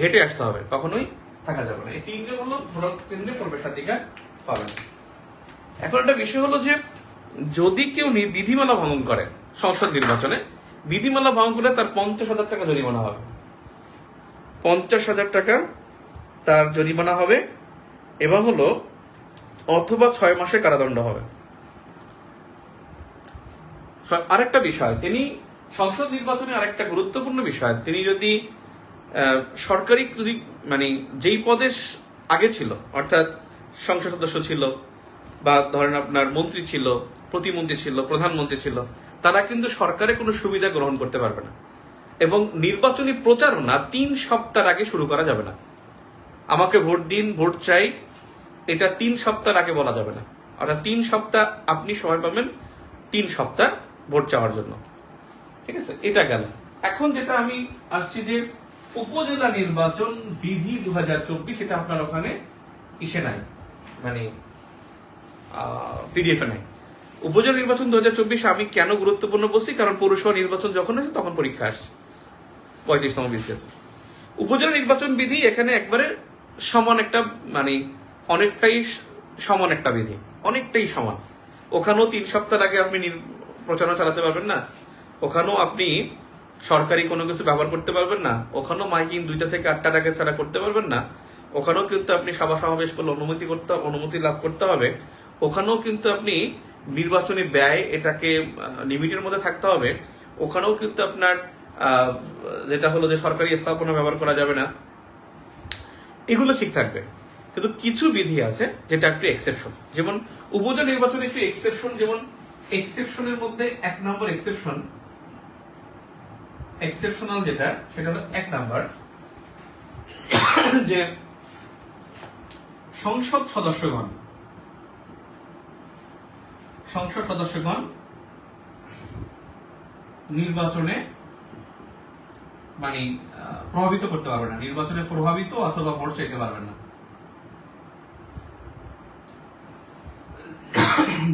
হেঁটে আসতে হবে, কখনোই থাকা যাবে না। এই 3 জন হলো ভোট কেন্দ্রে প্রবেশাধিকার পাবেন। এখন একটা বিষয় হলো যে যদি কেউ বিধিমালা ভঙ্গ করে সংসদ নির্বাচনে, বিধিমালা ভঙ্গ করে তার 50,000 টাকা জরিমানা হবে, 50,000 টাকা তার জরিমানা হবে, এবং হলো অথবা 6 মাসের কারাদণ্ড হবে। আরেকটা বিষয়, তিনি সংসদ নির্বাচনে আরেকটা গুরুত্বপূর্ণ বিষয়, তিনি যদি সরকারি মানে যেই পদে আগে ছিল, অর্থাৎ সংসদ সদস্য ছিল, বা ধরেন আপনার মন্ত্রী ছিল, প্রতিমন্ত্রী ছিল, প্রধানমন্ত্রী ছিল, তারা কিন্তু সরকারের কোনো সুবিধা গ্রহণ করতে পারবে না। এবং নির্বাচনী প্রচারণা 3 সপ্তাহ আগে শুরু করা যাবে না। আমাকে ভোট দিন, ভোট চাই, এটা 3 সপ্তাহ আগে বলা যাবে না। অর্থাৎ 3 সপ্তাহ আপনি সময় পাবেন 3 সপ্তাহ ভোট চাওয়ার জন্য, ঠিক আছে? এটা গেল। এখন যেটা আমি আসছি যে উপজেলা নির্বাচন বিধি 2024, এটা আপনার ওখানে ইসে নাই, মানে পিডিএফ এ নাই। উপজেলা নির্বাচন 2024 আমি কেন গুরুত্বপূর্ণ বলছি, কারণ পৌরসভা নির্বাচন যখন আছে তখন পরীক্ষা আসছে 35তম বিসিএস। উপজেলা নির্বাচন বিধি এখানে একবারে সমান একটা, মানে অনেকটাই সমান একটা বিধি, অনেকটাই সমান। ওখানেও 3 সপ্তাহ আগে আপনি প্রচারণা চালাতে পারবেন না, ওখানেও আপনি সরকারি কোনো কিছু ব্যবহার করতে পারবেন না, ওখানেও মাইকিং 2টা থেকে 8টার আগে ছাড়া করতে পারবেন না, ওখানেও কিন্তু আপনি সভা সমাবেশ করলে অনুমতি লাভ করতে হবে, ওখানেও কিন্তু আপনি নির্বাচনী ব্যয় এটাকে লিমিটের মধ্যে থাকতে হবে, ওখানেও কিন্তু আপনার যেটা হলো যে সরকারি স্থাপনা ব্যবহার করা যাবে না, এগুলো ঠিক থাকবে। কিন্তু কিছু বিধি আছে যেটা একটু এক্সেপশন, যেমন উপজেলা নির্বাচনে একটু এক্সেপশন, যেমন এক্সেপশনের মধ্যে 1 নম্বর এক্সেপশনাল যেটা, সেটা হলো 1 নাম্বার, যে সংসদ সদস্যগণ নির্বাচনে মানে প্রভাবিত করতে পারবে না, নির্বাচনে প্রভাবিত অথবা ভোট চাইতে পারবেন না,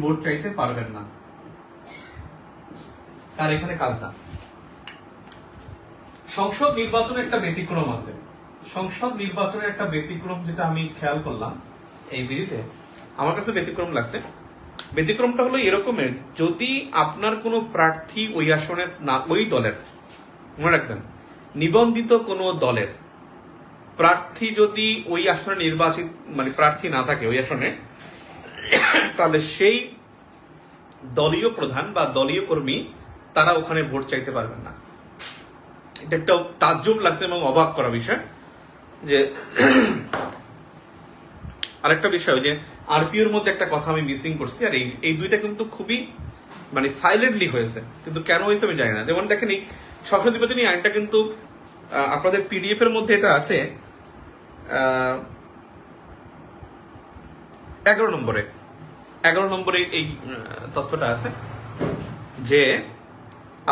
ভোট চাইতে পারবেন না, তার এখানে কাজ না। সংসদ নির্বাচনে একটা ব্যতিক্রম আছে, সংসদ নির্বাচনের একটা ব্যতিক্রম যেটা আমি খেয়াল করলাম এই বিধিতে, আমার কাছে ব্যতিক্রম লাগছে। ব্যতিক্রমটা হলো এরকমের, যদি আপনার কোনো প্রার্থী ওই আসনের না, ওই দলের, মনে রাখবেন, নিবন্ধিত কোনো দলের প্রার্থী যদি ওই আসনে নির্বাচিত মানে প্রার্থী না থাকে ওই আসনে, তাহলে সেই দলীয় প্রধান বা দলীয় কর্মী তারা ওখানে ভোট চাইতে পারবেন না। এটা একটা তাজ্জব লাগছে এবং অবাক করা বিষয়। যে আরেকটা বিষয় যে আরপিওর মধ্যে একটা কথা আমি মিসিং করছি, আর এই দুইটা কিন্তু খুবই মানে সাইলেন্টলি হয়েছে, কিন্তু কেন হয়েছে আমি জানি না। যেমন দেখেন এই সংসদ নির্বাচনী আইনটা কিন্তু আপনাদের পিডিএফ এর মধ্যে এটা আছে 11 নম্বরে এই তথ্যটা আছে যে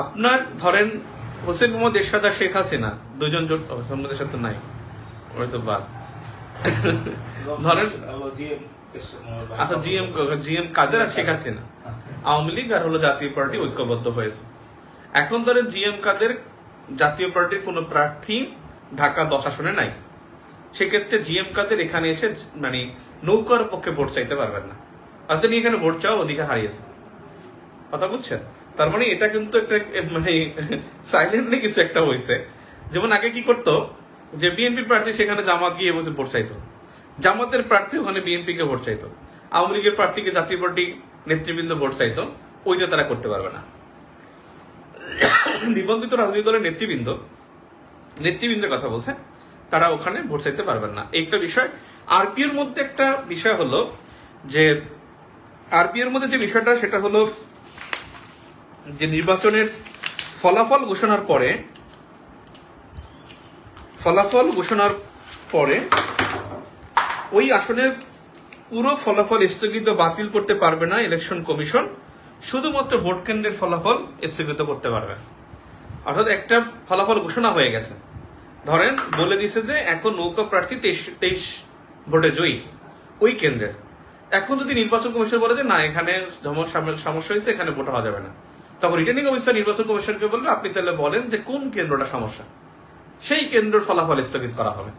আপনার ধরেন হোসেন মোহাম্মদ এরশাদ আর শেখ হাসিনা দুইজন জোট, হোসেন মোহাম্মদ এরশাদ তো নাই, ওই তো বাদ, ধরেন আচ্ছা জিএম কাদের আর শেখ হাসিনা, আওয়ামী লীগ আর হলো জাতীয় পার্টি ঐক্যবদ্ধ হয়েছে। এখন ধরেন জিএম কাদের জাতীয় পার্টির কোন প্রার্থী ঢাকা 10 আসনে নাই, সেক্ষেত্রে জিএম কাদের এখানে এসে মানে নৌকার পক্ষে ভোট চাইতে পারবেন না, আর তিনি এখানে ভোট চাওয়ার অধিকার হারিয়েছে। কথা বুঝছেন? তার মানে এটা কিন্তু একটা মানে সাইলেন্টলি কিছু একটা হয়েছে। যেমন আগে কি করতো যে বিএনপি প্রার্থী সেখানে জামাত গিয়ে বসে ভোট চাইতো, জামাতের প্রার্থী ওখানে বিএনপি কে ভোট চাইতো, আওয়ামী লীগের প্রার্থীকে জাতীয় পার্টি নেতৃবৃন্দ ভোট চাইতো, ওইটা তারা করতে পারবে না। নিবন্ধিত রাজনৈতিক দলের নেতৃবৃন্দের কথা বলছে, তারা ওখানে ভোট চাইতে পারবেন না। একটা বিষয়। আরপিওর মধ্যে একটা বিষয় হলো যে আরপিওর মধ্যে যে বিষয়টা সেটা হলো যে নির্বাচনের ফলাফল ঘোষণার পরে ওই আসনের পুরো ফলাফল স্থগিত বাতিল করতে পারবে না ইলেকশন কমিশন, শুধুমাত্র ভোট কেন্দ্রের ফলাফল স্থগিত করতে পারবে। অর্থাৎ একটা ফলাফল ঘোষণা হয়ে গেছে, ধরেন বলে দিছে যে এখন নৌকা প্রার্থী 23 ভোটে জয়ী ওই কেন্দ্রের। এখন যদি নির্বাচন কমিশন বলে যে না এখানে সমস্যা হয়েছে, এখানে ভোট হওয়া যাবে না, তখন রিটার্নিং অফিসার নির্বাচন কমিশনকে বলবে আপনি তাহলে বলেন যে কোন কেন্দ্রটা সমস্যা, সেই কেন্দ্রের ফলাফল স্থগিত করা হবে।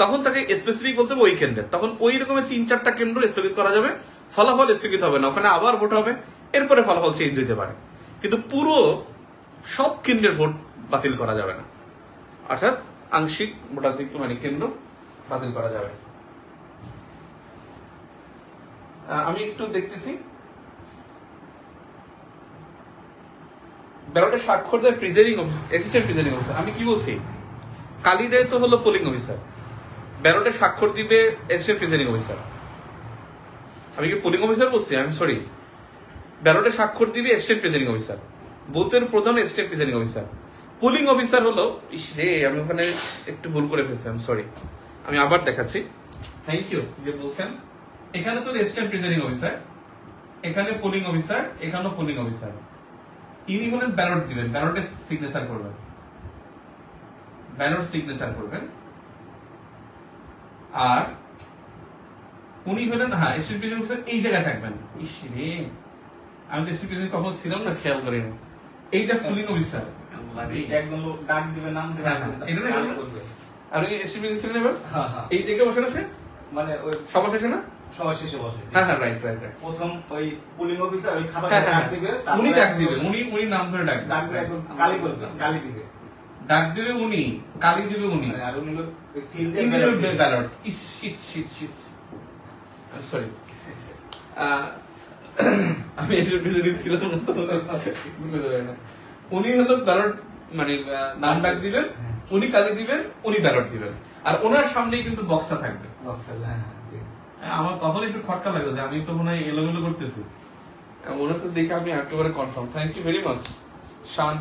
তখন তাকে স্পেসিফিক বলতে হবে ওই কেন্দ্রের, তখন ওই রকমের 3-4টা কেন্দ্র স্থগিত করা যাবে, ফলাফল স্থগিত হবে না, ওখানে আবার ভোট হবে, এরপরে ফলাফল চেঞ্জ হইতে পারে, কিন্তু পুরো সব কেন্দ্রের ভোট বাতিল করা যাবে না, অর্থাৎ আংশিক ভোটাধিক মানে কেন্দ্র বাতিল করা যাবে। আমি একটু দেখতেছি ব্যালটে স্বাক্ষর দেয় presiding officer, assistant presiding officer. আমি কি বলছি, কালি দেয় তো হলো পোলিং অফিসার, ব্যালটে স্বাক্ষর দিবে অ্যাসিস্ট্যান্ট প্রিজাইডিং অফিসার। আমি কি পোলিং অফিসার বলছি? আমি সরি, ব্যালটে স্বাক্ষর দিবে অ্যাসিস্ট্যান্ট প্রিজাইডিং অফিসার, বুথের প্রধান assistant presiding officer. Polling officer হলো আমি ওখানে একটু ভুল করে ফেলছি, আমি সরি, আমি আবার দেখাচ্ছি। থ্যাংক ইউ যে বলছেন। এখানে তো অ্যাসিস্ট্যান্ট প্রিজাইডিং অফিসার, এখানে পোলিং অফিসার, এখানেও পোলিং অফিসার। ইনি হলেন ব্যালট দিবেন, ব্যালটে সিগনেচার করবেন, ব্যালট সিগনেচার করবেন। আর উনি হলেন অ্যাসিস্ট্যান্ট প্রিজাইডিং অফিসার, এই জায়গায় থাকবেন। রে আমি তো অ্যাসিস্ট্যান্ট প্রিজাইডিং কখন ছিলাম না, খেয়াল করিনি। এইটা পোলিং অফিসার, ডাক দিবে, নাম দিবে, আর অ্যাসিস্ট্যান্ট প্রিজাইডিং নেবেন এই জায়গায় বসে আছে, মানে ওই সবার শেষে না, সবার শেষে বসে। হ্যাঁ রাইট। প্রথম ওই পুলিং অফিসার ওই খাতা হ্যাঁ, ডাক দিবে, উনি ডাক দিবে, উনি নাম ধরে ডাক ডাক দিবে, একদম কালি করবে, কালি দিবে, ডাক দিবে উনি, কালি দিবে উনি, আর উনি সিল ইন্ডিভিজুয়াল ব্যালট। সরি, আমি এটার পিছনে ছিলাম না। উনি হলো ব্যালট মানে নাম ডাক দিবেন, উনি কালি দিবেন, উনি ব্যালট দিবেন, আর ওনার সামনেই কিন্তু বক্সটা থাকবে। আমার তখন একটু খটকা লাগছে, আমি তো মনে হয় এলোমেলো করতেছি, মনে তো দেখে আমি একেবারে confirm. Thank you very much Shan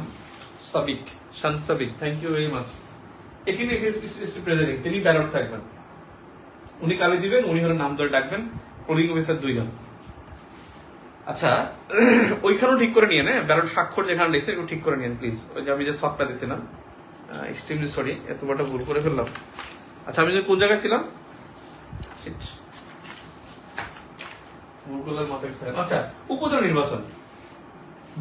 Sabik, thank you very much. এখানে প্রেসিডেন্ট, তিনি ব্যালট থাকবেন, উনি কালি দিবেন, উনি হলো নাম ধরে ডাকবেন, পোলিং অফিসার 2 জন। আচ্ছা, ওইখানেও ঠিক করে নিয়ে ব্যালট স্বাক্ষর যেখানে লিখছে একটু ঠিক করে নিন প্লিজ। ওই যে আমি যে সবটা দিছিলাম, এক্সট্রিমলি সরি, এত বড় ভুল করে ফেললাম। আচ্ছা, আমি যে কোন জায়গায় ছিলাম, আচ্ছা, উপজেলা নির্বাচন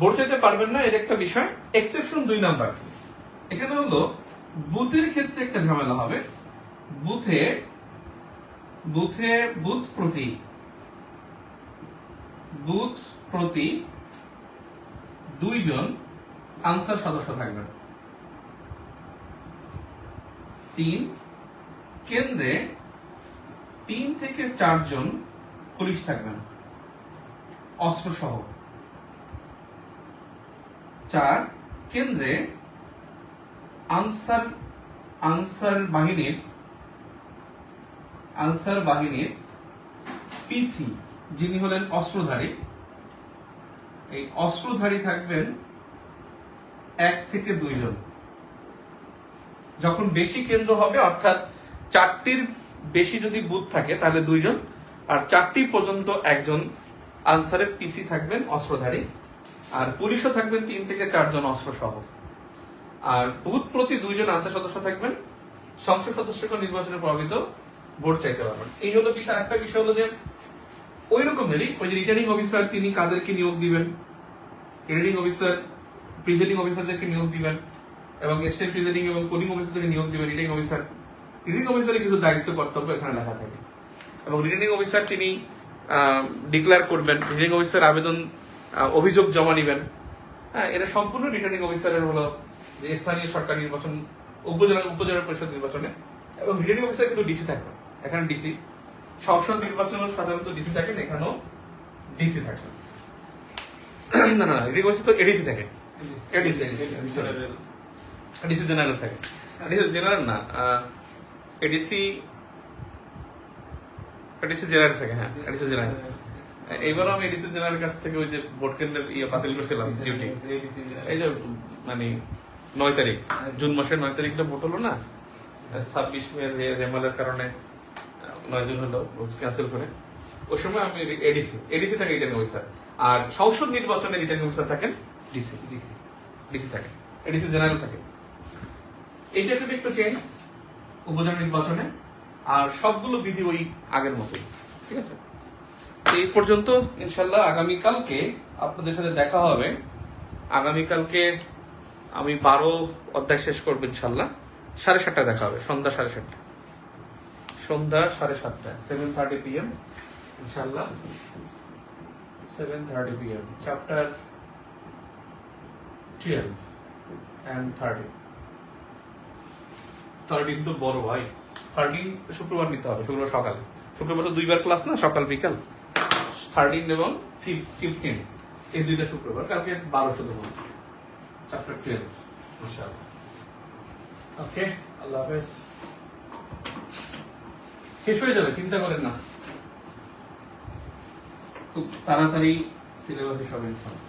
ভোট চাইতে পারবেন না, এর একটা বিষয়। এক্সেপশন 2 নাম্বার, এখানে হলো বুথের ক্ষেত্রে একটা ঝামেলা হবে। বুথে বুথ প্রতি 2 জন আনসার সদস্য থাকবেন। 3 কেন্দ্রে 3 থেকে 4 জন পুলিশ থাকবেন অস্ত্র সহ। 4 কেন্দ্রে আনসার বাহিনীর পিসি যিনি হলেন অস্ত্রধারী, এই অস্ত্রধারী থাকবেন 1 থেকে 2 জন। যখন বেশি কেন্দ্র হবে অর্থাৎ 4টির বেশি যদি বুথ থাকে তাহলে 2 জন, আর 4টি পর্যন্ত একজন আনসারের পিসি থাকবেন অস্ত্রধারী, আর পুলিশও থাকবেন 3 থেকে 4 জন অস্ত্র সহ। আর বুথ প্রতি 2 জন আনসার সদস্য থাকবেন, সংসদ সদস্যকে নির্বাচনে প্রভাবিত ভোট চাইতে পারবেন। এই হলো বিষয়। একটা বিষয় হলো যে ওই রকমেরই ওই যে রিটার্নিং অফিসার তিনি কাদেরকে নিয়োগ দিবেন, রিটার্নিং অফিসার প্রিজাইডিং অফিসারদেরকে নিয়োগ দিবেন এবং স্টেট প্রিজাইডিং এবং পোলিং অফিসারদেরকে নিয়োগ দিবেন রিটার্নিং অফিসার। রিটার্নিং অফিসারের কিছু দায়িত্ব কর্তব্য এখানে লেখা থাকে এবং রিটার্নিং অফিসার তিনি ডিক্লেয়ার করবেন, রিটার্নিং অফিসার আবেদন অভিযোগ জমা নেবেন। হ্যাঁ, এটা সম্পূর্ণ রিটার্নিং অফিসারের হলো যে স্থানীয় সরকার নির্বাচন, উপজেলা পরিষদ নির্বাচনে, এবং রিটার্নিং অফিসার কিন্তু ডিসি থাকবেন। এখানে ডিসি সংসদ নির্বাচন সাধারণত ডিসি থাকেন, এখানেও ডিসি থাকবেন। না রিটার্নিং অফিসার তো এডিসি থাকে, এডিসি জেনারেল থাকে, এডিসি জেনারেল না, এডিসি জেনারেল থাকে। হ্যাঁ, এডিসি জেনারেল। এইবারও আমি এডিসি জেনারেলের কাছ থেকে ওই যে ভোট কেন্দ্রের বাতিল করছিলাম ডিউটি, এই যে মানে 9 তারিখ জুন মাসের 9 তারিখটা ভোট হলো না, 26 মে রেমালের কারণে 9 জুন হলো ক্যান্সেল করে। ওই সময় আমি এডিসি থাকে রিটার্নিং অফিসার, আর সংসদ নির্বাচনে রিটার্নিং অফিসার থাকেন ডিসি থাকে, এডিসি জেনারেল থাকে। এইটা একটু চেঞ্জ উপজেলা নির্বাচনে, আর সবগুলো বিধি ওই আগের মতোই। ঠিক আছে, এই পর্যন্ত। ইনশাল্লাহ আগামীকালকে আপনাদের সাথে দেখা হবে। আগামীকালকে আমি 12 অধ্যায় শেষ করবো ইনশাল্লাহ। 7:30 দেখা হবে, সন্ধ্যা 7:30, 7:30 PM ইনশাল্লাহ। 7:30 PM চ্যাপ্টার 12 and 13 তো বড় ভাই। 13 শুক্রবার নিতে হবে, শুক্রবার সকালে। শুক্রবার তো 2 বার ক্লাস না, সকাল বিকাল। 13 এবং 15 এই 2টা শুক্রবার। কালকে 12 শুধু চ্যাপ্টার 12 ইনশাআল্লাহ। ওকে, আল্লাহ হাফেজ। শেষ হয়ে যাবে, চিন্তা করেন না, খুব তাড়াতাড়ি সিলেবাস শেষ হবে ইনশাআল্লাহ।